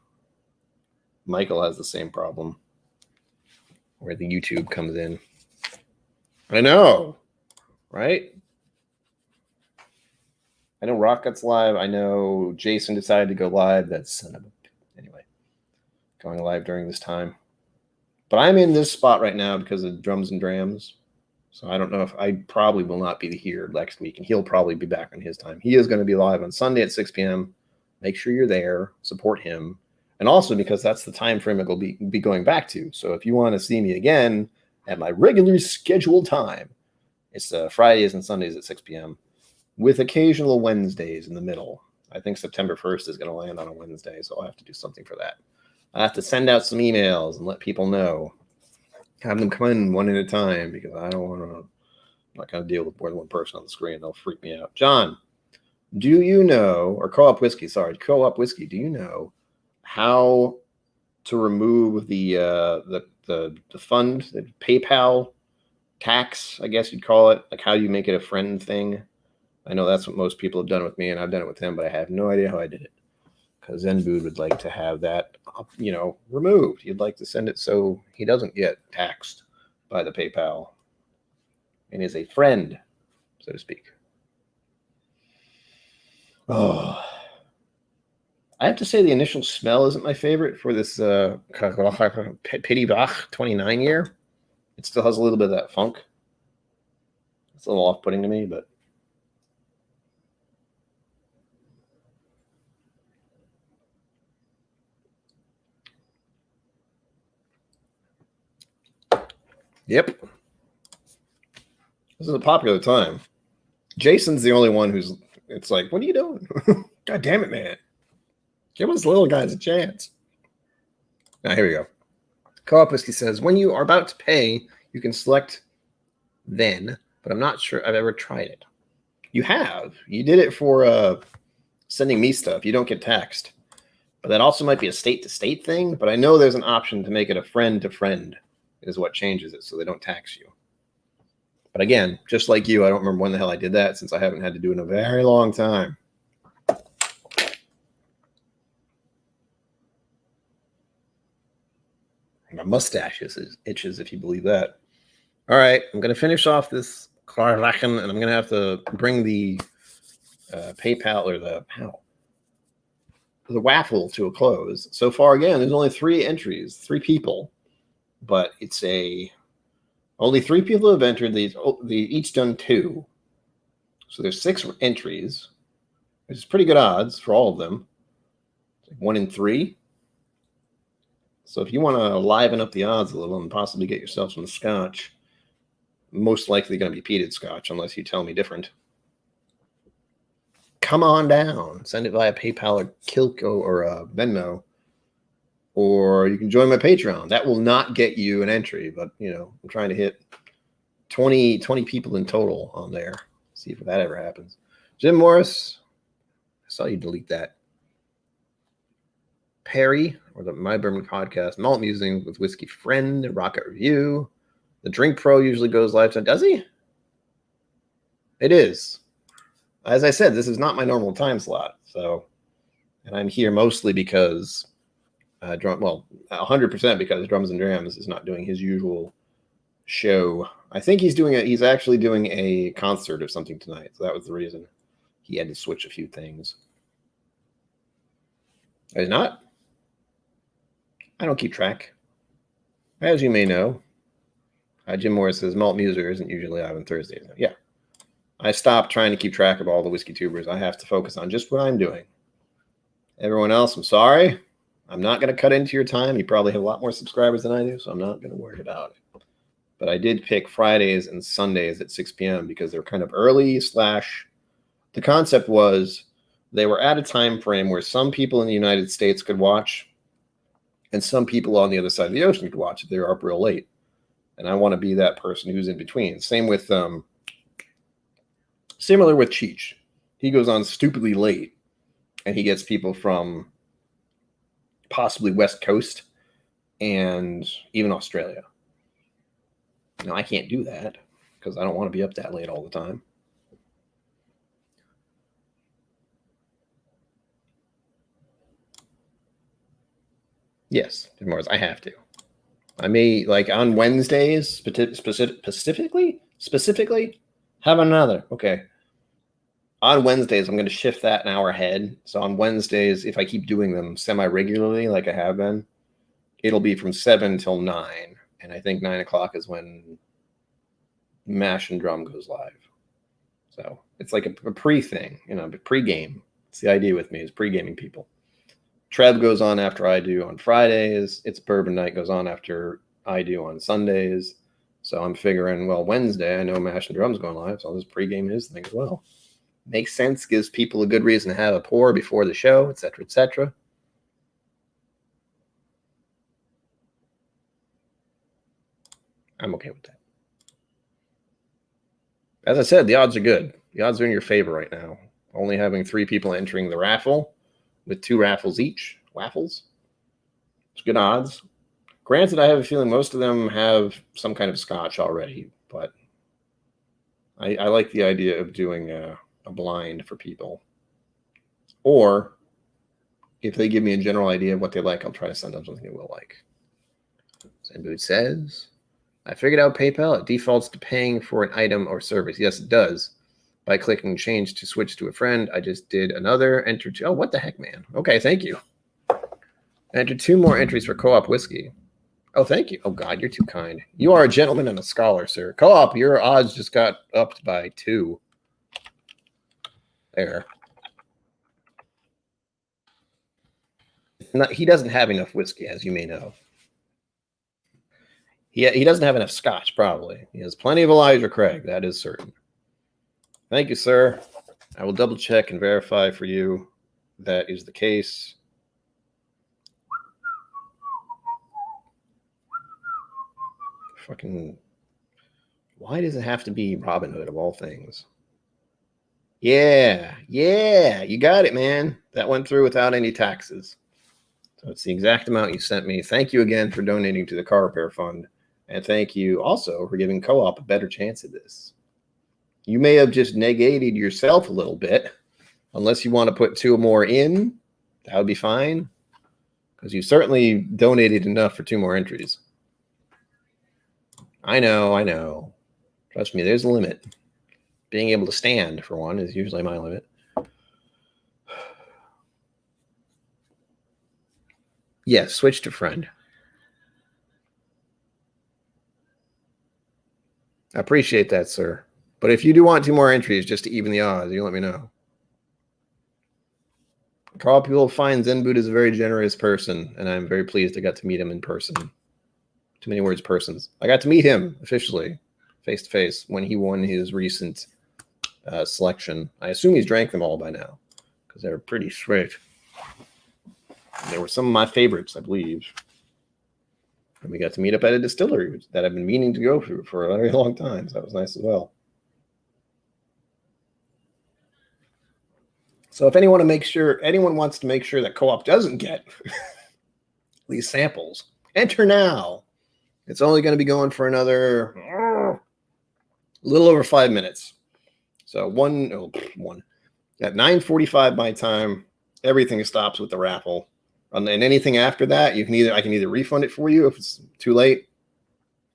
Michael has the same problem where the YouTube comes in. I know, right? I know Rocket's live. I know Jason decided to go live. Anyway, going live during this time. But I'm in this spot right now because of Drums and Drams. So I don't know if I probably will not be here next week, and he'll probably be back on his time. He is going to be live on Sunday at 6 p.m. Make sure you're there, support him. And also because that's the time frame it'll be going back to. So if you want to see me again at my regularly scheduled time, it's Fridays and Sundays at 6 p.m. with occasional Wednesdays in the middle. I think September 1st is going to land on a Wednesday, so I'll have to do something for that. I have to send out some emails and let people know. Have them come in one at a time because I don't want to. I'm not going to deal with more than one person on the screen. They'll freak me out. John, do you know, or Co-op Whiskey, do you know how to remove the fund, the PayPal tax, I guess you'd call it, like how you make it a friend thing? I know that's what most people have done with me, and I've done it with him, but I have no idea how I did it. Because Zenbood would like to have that, removed. He'd like to send it so he doesn't get taxed by the PayPal and is a friend, so to speak. Oh, I have to say the initial smell isn't my favorite for this Petit Bach 29 year. It still has a little bit of that funk. It's a little off-putting to me, but yep. This is a popular time. Jason's the only one who's, it's like, what are you doing? God damn it, man. Give us little guys a chance. Now, here we go. Co-op Whiskey says, when you are about to pay, you can select then, but I'm not sure I've ever tried it. You have. You did it for sending me stuff. You don't get taxed. But that also might be a state-to-state thing, but I know there's an option to make it a friend-to-friend is what changes it, so they don't tax you. But again, just like you, I don't remember when the hell I did that since I haven't had to do it in a very long time. My mustache itches, if you believe that. All right, I'm going to finish off this Klarlachen, and I'm going to have to bring the PayPal or the waffle to a close. So far, again, there's only 3 entries, 3 people, but it's only 3 people have entered. They each done 2, so there's 6 entries, which is pretty good odds for all of them. 1 in 3. So if you want to liven up the odds a little and possibly get yourself some Scotch, most likely going to be peated Scotch unless you tell me different, come on down. Send it via PayPal or KillCo or Venmo, or you can join my Patreon. That will not get you an entry, but I'm trying to hit 20 people in total on there. See if that ever happens. Jim Morris, I saw you delete that. Perry, or the My Bourbon Podcast, Malt Musing with Whiskey Friend, Rocket Review. The Drink Pro usually goes live. Does he? It is. As I said, this is not my normal time slot. So, and I'm here mostly because 100% because Drums and Drams is not doing his usual show. I think he's actually doing a concert or something tonight. So that was the reason he had to switch a few things. He's not? I don't keep track. As you may know, Jim Morris says Malt Muser isn't usually live on Thursdays. Yeah. I stopped trying to keep track of all the whiskey tubers. I have to focus on just what I'm doing. Everyone else, I'm sorry. I'm not going to cut into your time. You probably have a lot more subscribers than I do, so I'm not going to worry about it. But I did pick Fridays and Sundays at 6 p.m. because they're kind of early / the concept was they were at a time frame where some people in the United States could watch and some people on the other side of the ocean could watch it. They were up real late. And I want to be that person who's in between. Same with similar with Cheech. He goes on stupidly late and he gets people from possibly West Coast and even Australia. Now, I can't do that because I don't want to be up that late all the time. Yes, I have to. I may, like on Wednesdays, specifically, have another. Okay. On Wednesdays, I'm going to shift that an hour ahead. So on Wednesdays, if I keep doing them semi-regularly like I have been, it'll be from 7 till 9. And I think 9 o'clock is when Mash and Drum goes live. So it's like a pre-thing, pre-game. It's the idea with me is pre-gaming people. Trev goes on after I do on Fridays. It's Bourbon Night goes on after I do on Sundays. So I'm figuring, well, Wednesday, I know Mash and Drum's going live, so I'll just pregame his thing as well. Makes sense, gives people a good reason to have a pour before the show, etc., etc. I'm okay with that. As I said, the odds are good. The odds are in your favor right now. Only having 3 people entering the raffle with 2 raffles each. Waffles. It's good odds. Granted, I have a feeling most of them have some kind of Scotch already, but I like the idea of doing a blind for people. Or if they give me a general idea of what they like, I'll try to send them something they will like. Zenboot says, I figured out PayPal. It defaults to paying for an item or service. Yes, it does. By clicking change to switch to a friend, I just did another enter. Oh, what the heck, man? Okay, thank you. Enter 2 more entries for co-op whiskey. Oh, thank you. Oh, God, you're too kind. You are a gentleman and a scholar, sir. Co-op, your odds just got upped by 2. There. He doesn't have enough whiskey, as you may know. He doesn't have enough Scotch, probably. He has plenty of Elijah Craig. That is certain. Thank you, sir. I will double check and verify for you that is the case. Fucking, why does it have to be Robin Hood of all things? Yeah, you got it, man. That went through without any taxes. So it's the exact amount you sent me. Thank you again for donating to the car repair fund. And thank you also for giving co-op a better chance at this. You may have just negated yourself a little bit. Unless you want to put 2 more in, that would be fine. Because you certainly donated enough for 2 more entries. I know. Trust me, there's a limit. Being able to stand, for one, is usually my limit. Yes, switch to friend. I appreciate that, sir. But if you do want 2 more entries just to even the odds, you let me know. Co-op, you will find Zenboot is a very generous person, and I'm very pleased I got to meet him in person. Too many words, persons. I got to meet him officially, face-to-face, when he won his recent selection. I assume he's drank them all by now, because they were pretty sweet. They were some of my favorites, I believe. And we got to meet up at a distillery that I've been meaning to go through for a very long time. So that was nice as well. So if anyone wants to make sure that co-op doesn't get these samples, enter now. It's only going to be going for another little over 5 minutes. So at 9:45 my time, everything stops with the raffle. And anything after that, I can either refund it for you if it's too late,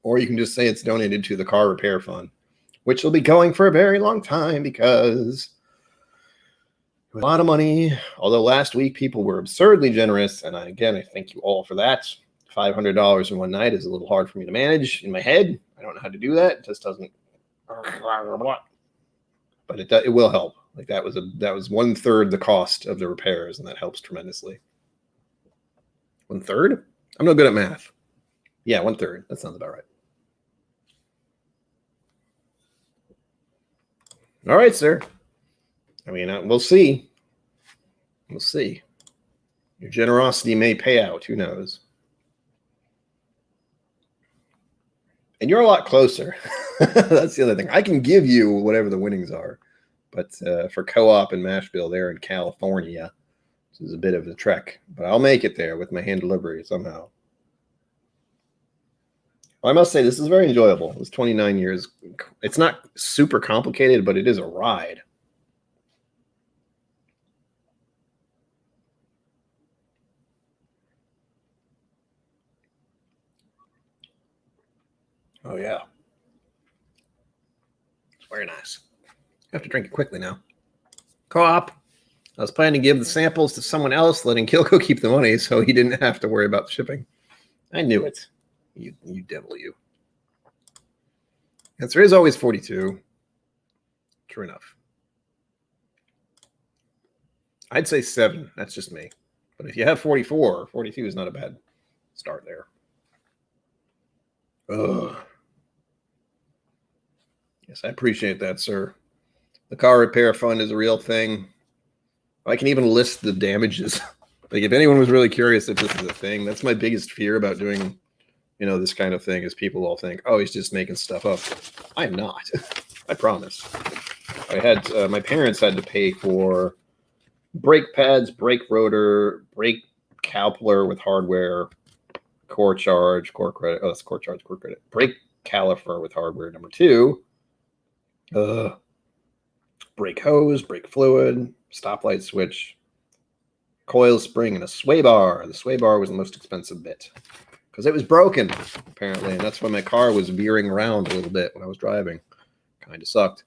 or you can just say it's donated to the car repair fund, which will be going for a very long time because a lot of money. Although last week people were absurdly generous, and I thank you all for that. $500 in one night is a little hard for me to manage in my head. I don't know how to do that. It just doesn't. But it will help. Like that was 1/3 the cost of the repairs, and that helps tremendously. 1/3? I'm no good at math. Yeah, 1/3. That sounds about right. All right, sir. I mean, we'll see. We'll see. Your generosity may pay out. Who knows? And you're a lot closer. That's the other thing. I can give you whatever the winnings are. But for co-op and mash bill, they're in California. This is a bit of a trek. But I'll make it there with my hand delivery somehow. Well, I must say, this is very enjoyable. It was 29 years. It's not super complicated, but it is a ride. Oh, yeah. It's very nice. I have to drink it quickly now. Co-op. I was planning to give the samples to someone else, letting KillCo keep the money so he didn't have to worry about the shipping. I knew it. You devil, you. Answer is always 42. True enough. I'd say 7. That's just me. But if you have 44, 42 is not a bad start there. Ugh. Yes, I appreciate that, sir. The car repair fund is a real thing. I can even list the damages. Like, if anyone was really curious if this is a thing, that's my biggest fear about doing, this kind of thing is people all think, oh, he's just making stuff up. I'm not. I promise. I had my parents had to pay for brake pads, brake rotor, brake coupler with hardware, core charge, core credit. Oh, that's core charge, core credit. Brake caliper with hardware number 2. Brake hose, brake fluid, stoplight switch, coil spring, and a sway bar. The sway bar was the most expensive bit because it was broken, apparently, and that's why my car was veering around a little bit when I was driving. Kind of sucked.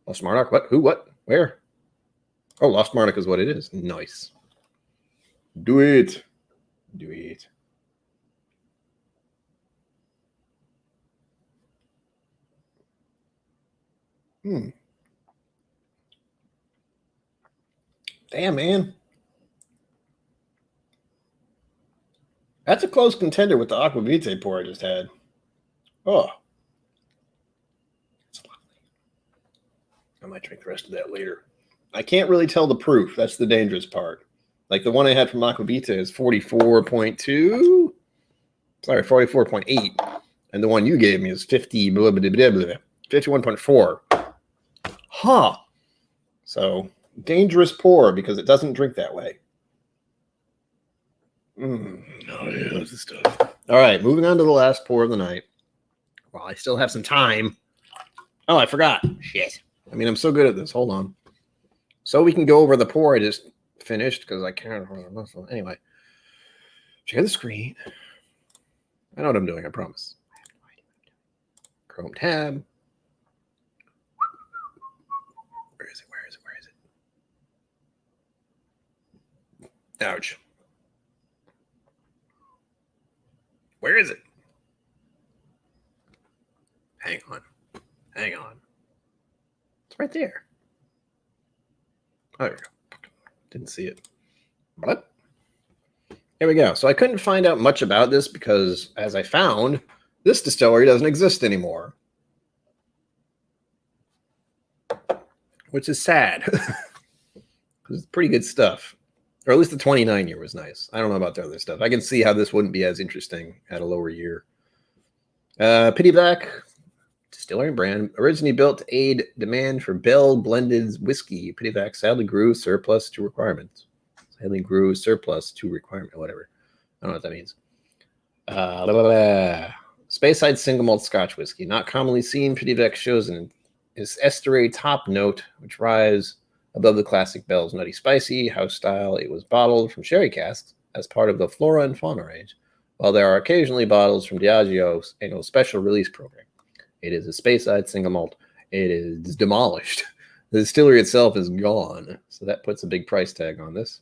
Lost Marnock? What? Who? What? Where? Oh, Lost Marnock is what it is. Nice. Do it. Do it. Damn, man. That's a close contender with the Aquavite pour I just had. Oh. That's lovely. I might drink the rest of that later. I can't really tell the proof. That's the dangerous part. Like the one I had from Aquavita is 44.2. Sorry, 44.8. And the one you gave me is 51.4. Huh. So, dangerous pour because it doesn't drink that way. Oh, yeah, that's the stuff. All right, moving on to the last pour of the night. Well, I still have some time. Oh, I forgot. Shit. I mean, I'm so good at this. Hold on. So we can go over the pour I just finished because I can't. Anyway, share the screen. I know what I'm doing, I promise. Chrome tab. Where is it? Where is it? Where is it? Ouch. Where is it? Hang on. Hang on. It's right there. Oh, there we go. Didn't see it. What? Here we go. So I couldn't find out much about this because, as I found, this distillery doesn't exist anymore. Which is sad. It's pretty good stuff. Or at least the 29 year was nice. I don't know about the other stuff. I can see how this wouldn't be as interesting at a lower year. Pittyback distillery brand, originally built to aid demand for Bell blended whiskey. Pittyback sadly grew surplus to requirements. Sadly grew surplus to requirement, whatever. I don't know what that means. Speyside single malt Scotch whiskey, not commonly seen. Pittyback shows in its estuary top note, which rise above the classic Bell's nutty spicy house style. It was bottled from sherry casks as part of the Flora and Fauna range, while there are occasionally bottles from Diageo's annual special release program. It is a Speyside single malt. It is demolished. The distillery itself is gone, so that puts a big price tag on this.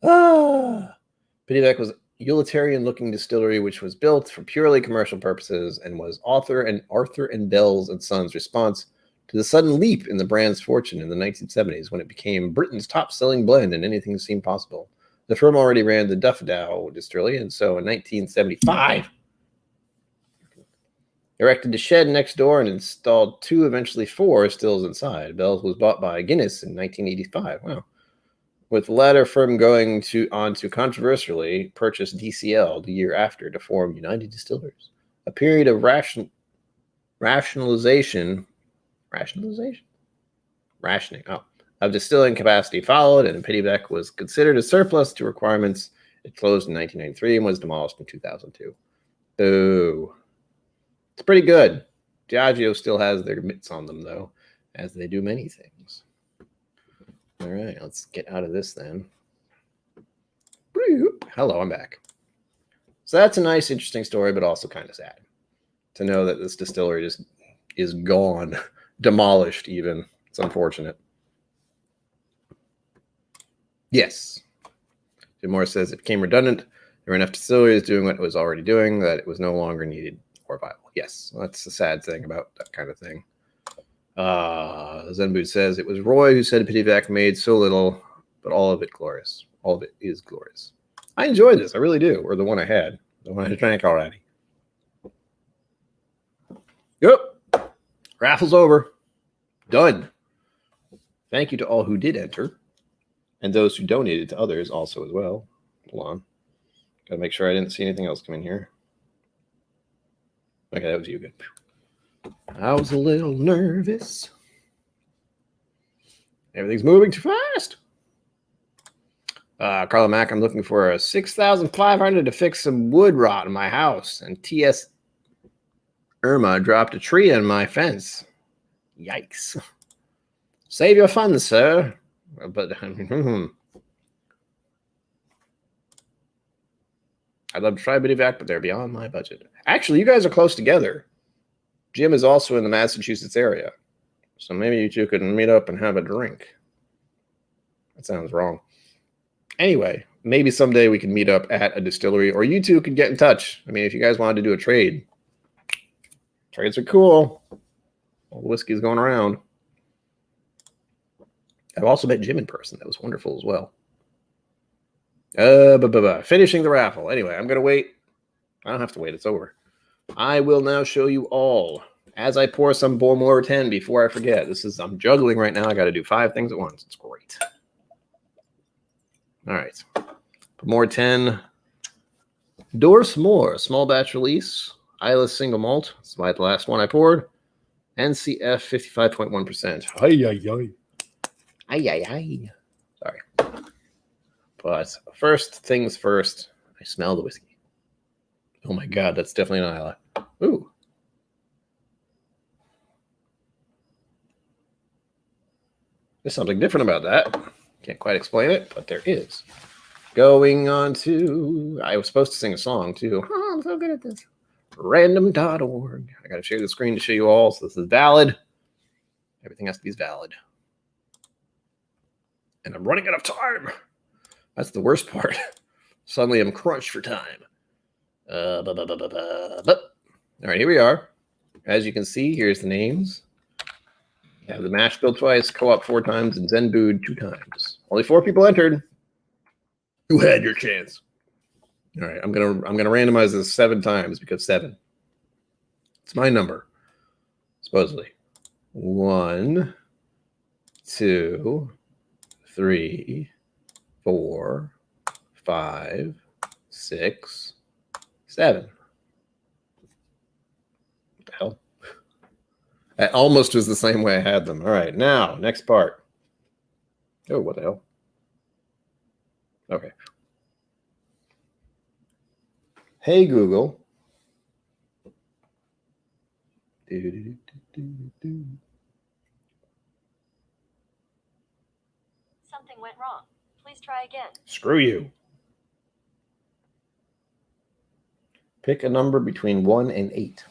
Pittyback was a utilitarian-looking distillery which was built for purely commercial purposes and was Arthur and Bell's and Sons' response to the sudden leap in the brand's fortune in the 1970s when it became Britain's top-selling blend and anything seemed possible. The firm already ran the Duffdow distillery, and so in 1975, erected a shed next door and installed 2, eventually 4, stills inside. Bell's was bought by Guinness in 1985. Wow. With the latter firm going on to controversially purchase DCL the year after to form United Distillers. A period of rationing of distilling capacity followed, and Pittyback was considered a surplus to requirements. It closed in 1993 and was demolished in 2002. Boo. It's pretty good. Diageo still has their mitts on them, though, as they do many things. All right, let's get out of this then. Hello, I'm back. So that's a nice, interesting story, but also kind of sad to know that this distillery just is gone, demolished even. It's unfortunate. Yes. Jim Morris says it became redundant There were enough distilleries doing what it was already doing that it was no longer needed or viable. Yes, that's the sad thing about that kind of thing. Zenboot says, it was Roy who said Pitivac made so little, but all of it glorious. All of it is glorious. I enjoyed this. I really do. Or the one I had. The one I drank already. Yep. Raffle's over. Done. Thank you to all who did enter. And those who donated to others also as well. Hold on. Gotta make sure I didn't see anything else come in here. Okay, that was you. Good. I was a little nervous. Everything's moving too fast. Carla Mack, I'm looking for a 6,500 to fix some wood rot in my house. And T.S. Irma dropped a tree on my fence. Yikes. Save your funds, sir. But I'd love to try Bidivak, but they're beyond my budget. Actually, you guys are close together. Jim is also in the Massachusetts area. So maybe you two could meet up and have a drink. That sounds wrong. Anyway, maybe someday we can meet up at a distillery, or you two could get in touch. I mean, if you guys wanted to do a trade. Trades are cool. All the whiskey's going around. I've also met Jim in person. That was wonderful as well. Finishing the raffle. Anyway, I'm going to wait. I don't have to wait. It's over. I will now show you all as I pour some Bowmore 10 before I forget. I'm juggling right now. I got to do 5 things at once. It's great. All right. Bowmore 10. Dorsmore. Small batch release. Isla single malt. It's the last one I poured. NCF 55.1%. Ay. Sorry. But first things first, I smell the whiskey. Oh my God, that's definitely an Isla. Ooh. There's something different about that. Can't quite explain it, but there is. Going on to, I was supposed to sing a song too. Oh, I'm so good at this. Random.org. I got to share the screen to show you all. So this is valid. Everything has to be valid. And I'm running out of time. That's the worst part. Suddenly I'm crunched for time. All right, here we are. As you can see, here's the names. You have the mash bill twice, co-op 4 times, and Zenbood 2 times. Only 4 people entered. You had your chance. All right, I'm gonna randomize this 7 times because 7. It's my number, supposedly. 1, 2, 3, 4, 5, 6, 7. What the hell? That almost was the same way I had them. All right, now, next part. Oh, what the hell? Okay. Hey, Google. Something went wrong. Please try again. Screw you. Pick a number between 1 and 8.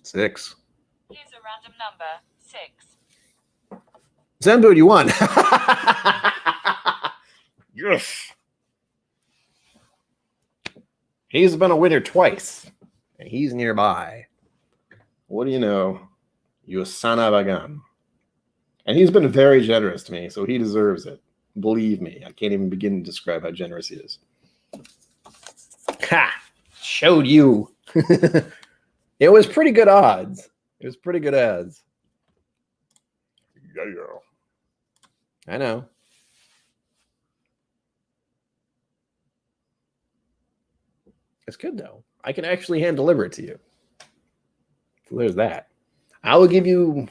Six. Here's a random number. 6. Zenbood, you won. Yes. He's been a winner twice, and he's nearby. What do you know? You son of a gun. And he's been very generous to me, so he deserves it. Believe me, I can't even begin to describe how generous he is. Ha! Showed you. It was pretty good odds. It was pretty good odds. Yeah. I know. It's good, though. I can actually hand deliver it to you. So there's that. I will give you...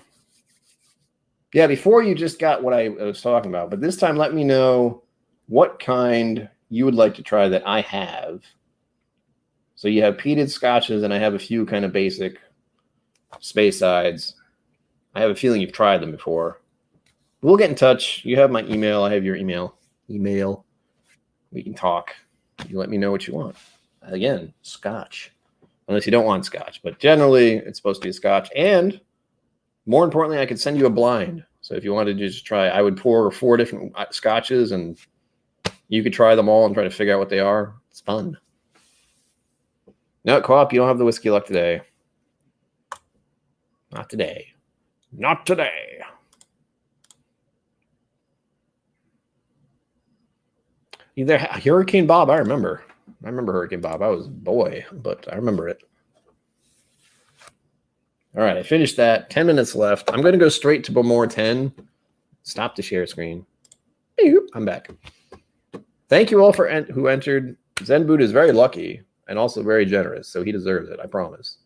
Yeah, before you just got what I was talking about, but this time let me know what kind you would like to try that I have. So you have peated scotches, and I have a few kind of basic space sides. I have a feeling you've tried them before. We'll get in touch. You have my email. I have your email. We can talk. You let me know what you want. Again, Scotch. unless you don't want Scotch. But generally, it's supposed to be Scotch. And more importantly, I could send you a blind. So if you wanted to just try, I would pour 4 different Scotches, and you could try them all and try to figure out what they are. It's fun. No, Co-op, you don't have the whiskey luck today. Not today. Not today. Either Hurricane Bob, I remember. I remember Hurricane Bob. I was a boy, but I remember it. All right, I finished that. 10 minutes left. I'm going to go straight to Bemore 10. Stop the share screen. I'm back. Thank you all for who entered. Zen Buddha is very lucky and also very generous, so he deserves it, I promise.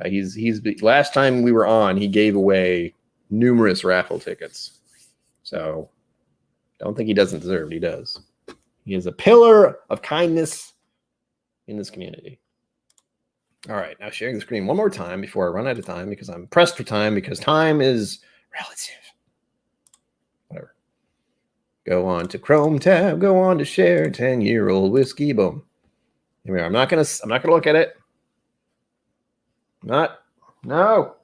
He's last time we were on, he gave away numerous raffle tickets. So don't think he doesn't deserve it. He does. He is a pillar of kindness in this community. All right, now sharing the screen one more time before I run out of time, because I'm pressed for time, because time is relative. Whatever. Go on to Chrome tab. Go on to share 10-year-old whiskey. Boom. Here we are. I'm not gonna look at it. No.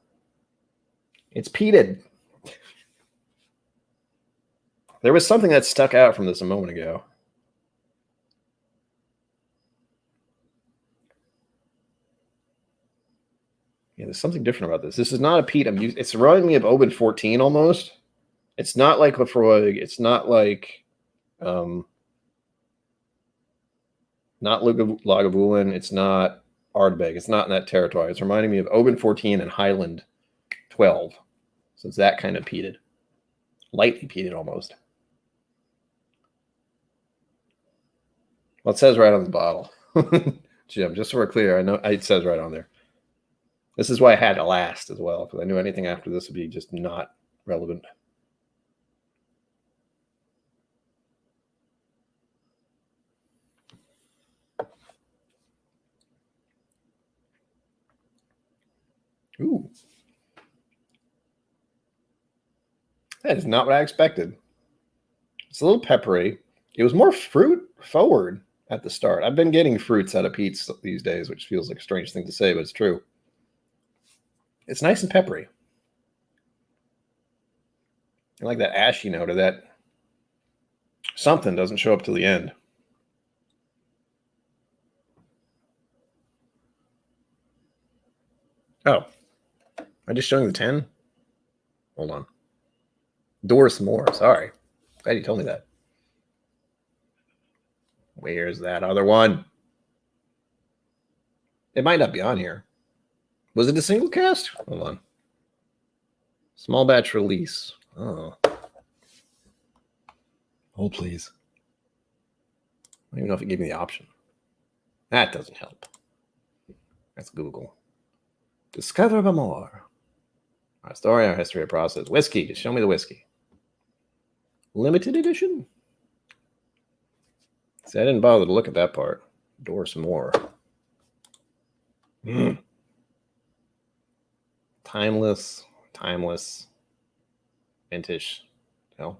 It's peated. There was something that stuck out from this a moment ago. Yeah, there's something different about this. This is not a peat. It's reminding me of Oban 14 almost. It's not like Lafroig. It's not like not Lagavulin. It's not Ardbeg. It's not in that territory. It's reminding me of Oban 14 and Highland 12. So it's that kind of peated. Lightly peated almost. Well, it says right on the bottle. Jim, just so we're clear, I know it says right on there. This is why I had to last as well, because I knew anything after this would be just not relevant. Ooh. That is not what I expected. It's a little peppery. It was more fruit forward at the start. I've been getting fruits out of Pete's these days, which feels like a strange thing to say, but it's true. It's nice and peppery. I like that ashy note of that. Something doesn't show up till the end. Oh, am I just showing the 10? Hold on. Doris Moore. Sorry. Glad you told me that. Where's that other one? It might not be on here. Was it a single cast? Hold on. Small batch release. Oh. Hold, please. I don't even know if it gave me the option. That doesn't help. That's Google. Discover more. Our story, our history, our process. Whiskey. Just show me the whiskey. Limited edition? See, I didn't bother to look at that part. Doris Moore. Timeless. Vintage. No.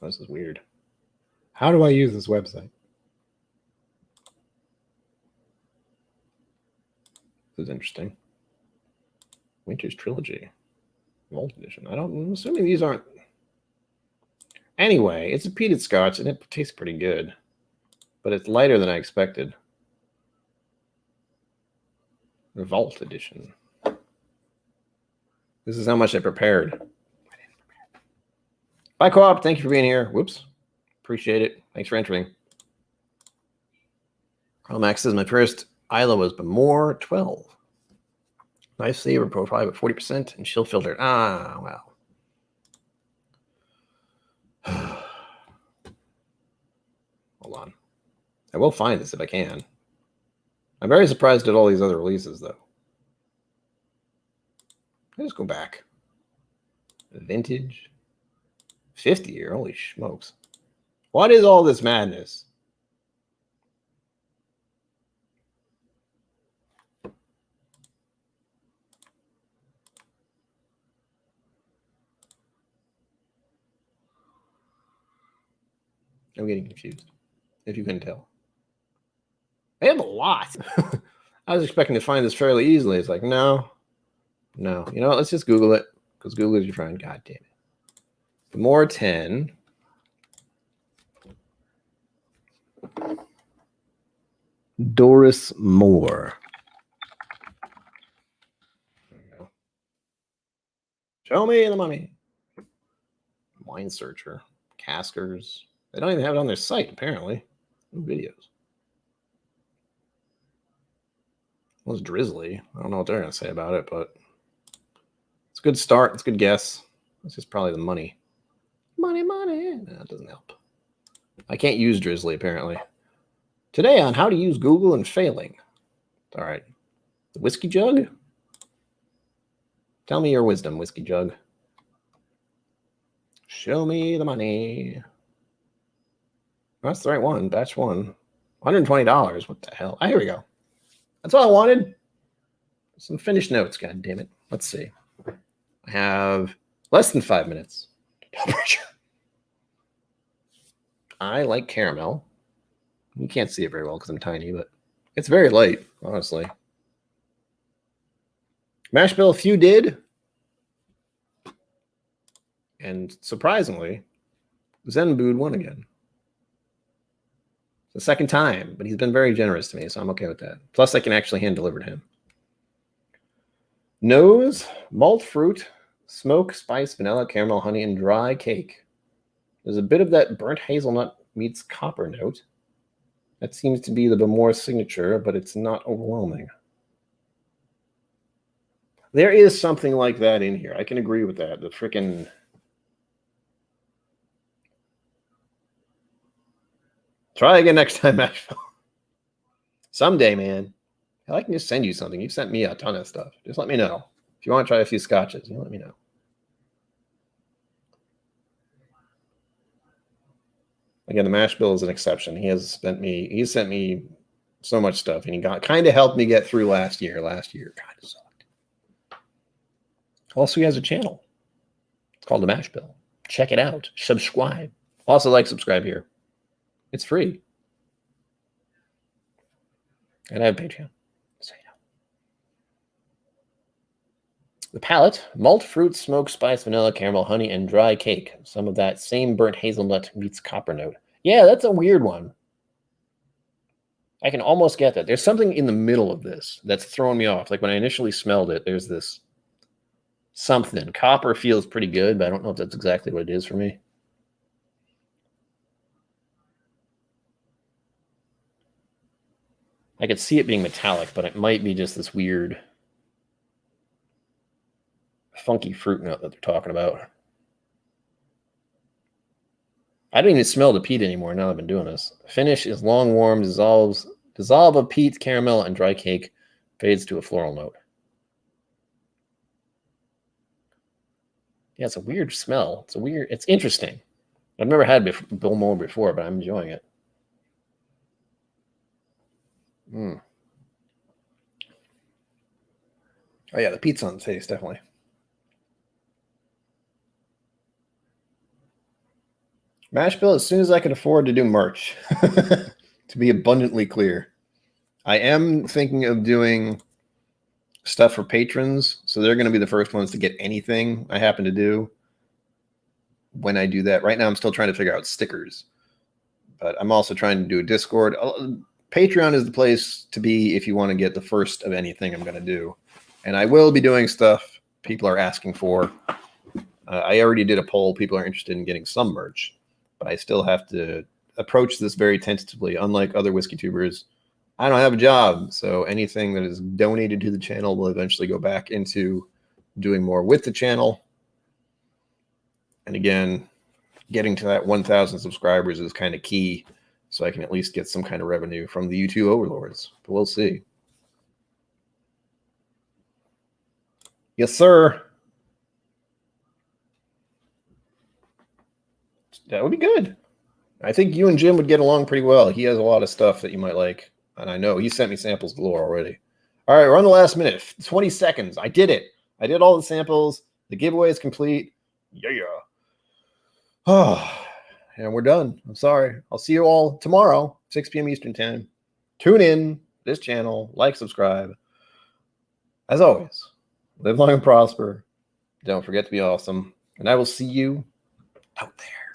This is weird. How do I use this website? This is interesting. Winter's Trilogy. Vault Edition. I'm assuming these aren't. Anyway, it's a peated Scotch and it tastes pretty good. But it's lighter than I expected. Vault Edition. This is how much I prepared. Bye, Co-op. Thank you for being here. Whoops. Appreciate it. Thanks for entering. Carl Max says my first Isla was Bemore 12. Nice flavor profile, but 40% and chill filtered. Ah, wow. Hold on. I will find this if I can. I'm very surprised at all these other releases, though. Let's go back. Vintage. 50 year. Holy smokes. What is all this madness? I'm getting confused, if you can tell. They have a lot. I was expecting to find this fairly easily. It's like, no. You know what? Let's just Google it because Google is your friend. God damn it. More 10. Doris Moore. Show me the money. Wine searcher. Caskers. They don't even have it on their site, apparently. No videos. Well, it's Drizzly. I don't know what they're going to say about it, but it's a good start. It's a good guess. It's just probably the money. Money. No, that doesn't help. I can't use Drizzly, apparently. Today on how to use Google and failing. All right. The whiskey jug? Tell me your wisdom, whiskey jug. Show me the money. That's the right one. Batch 1. $120. What the hell? Here we go. That's all I wanted. Some finished notes, god damn it. Let's see. I have less than 5 minutes. I like caramel. You can't see it very well because I'm tiny, but it's very light, honestly. Mash bill, few did. And surprisingly, Zenbood won again. The second time, but he's been very generous to me, so I'm okay with that. Plus, I can actually hand deliver to him. Nose, malt fruit, smoke, spice, vanilla, caramel, honey, and dry cake. There's a bit of that burnt hazelnut meets copper note. That seems to be the Bemore signature, but it's not overwhelming. There is something like that in here. I can agree with that. The frickin'... Try again next time, Asheville. Someday, man. I can just send you something. You've sent me a ton of stuff. Just let me know. If you want to try a few scotches, you let me know. Again, the mash bill is an exception. He's sent me so much stuff, and he kind of helped me get through last year. Last year kind of sucked. Also, he has a channel. It's called The Mash Bill. Check it out. Subscribe. Also, subscribe here. It's free. And I have Patreon. So you know. The palette, malt, fruit, smoke, spice, vanilla, caramel, honey, and dry cake. Some of that same burnt hazelnut meets copper note. Yeah, that's a weird one. I can almost get that. There's something in the middle of this that's throwing me off. Like when I initially smelled it, there's this something. Copper feels pretty good, but I don't know if that's exactly what it is for me. I could see it being metallic, but it might be just this weird, funky fruit note that they're talking about. I don't even smell the peat anymore now that I've been doing this. Finish is long, warm, dissolve of peat, caramel, and dry cake, fades to a floral note. Yeah, it's a weird smell. It's interesting. I've never had Bemore before, but I'm enjoying it. Oh yeah, the peat's on the face, definitely. Mash bill as soon as I can afford to do merch. To be abundantly clear. I am thinking of doing stuff for patrons, so they're going to be the first ones to get anything I happen to do when I do that. Right now, I'm still trying to figure out stickers, but I'm also trying to do a Discord. Patreon is the place to be if you want to get the first of anything I'm going to do. And I will be doing stuff people are asking for. I already did a poll. People are interested in getting some merch, but I still have to approach this very tentatively. Unlike other whiskey tubers, I don't have a job, so anything that is donated to the channel will eventually go back into doing more with the channel. And again, getting to that 1,000 subscribers is kind of key, so I can at least get some kind of revenue from the YouTube overlords. But we'll see. Yes, sir. That would be good. I think you and Jim would get along pretty well. He has a lot of stuff that you might like. And I know he sent me samples galore already. All right, we're on the last minute. 20 seconds. I did it. I did all the samples. The giveaway is complete. Yeah. Oh, and we're done. I'm sorry. I'll see you all tomorrow, 6 p.m. Eastern time. Tune in. this channel, like, subscribe. As always, live long and prosper. Don't forget to be awesome. And I will see you out there.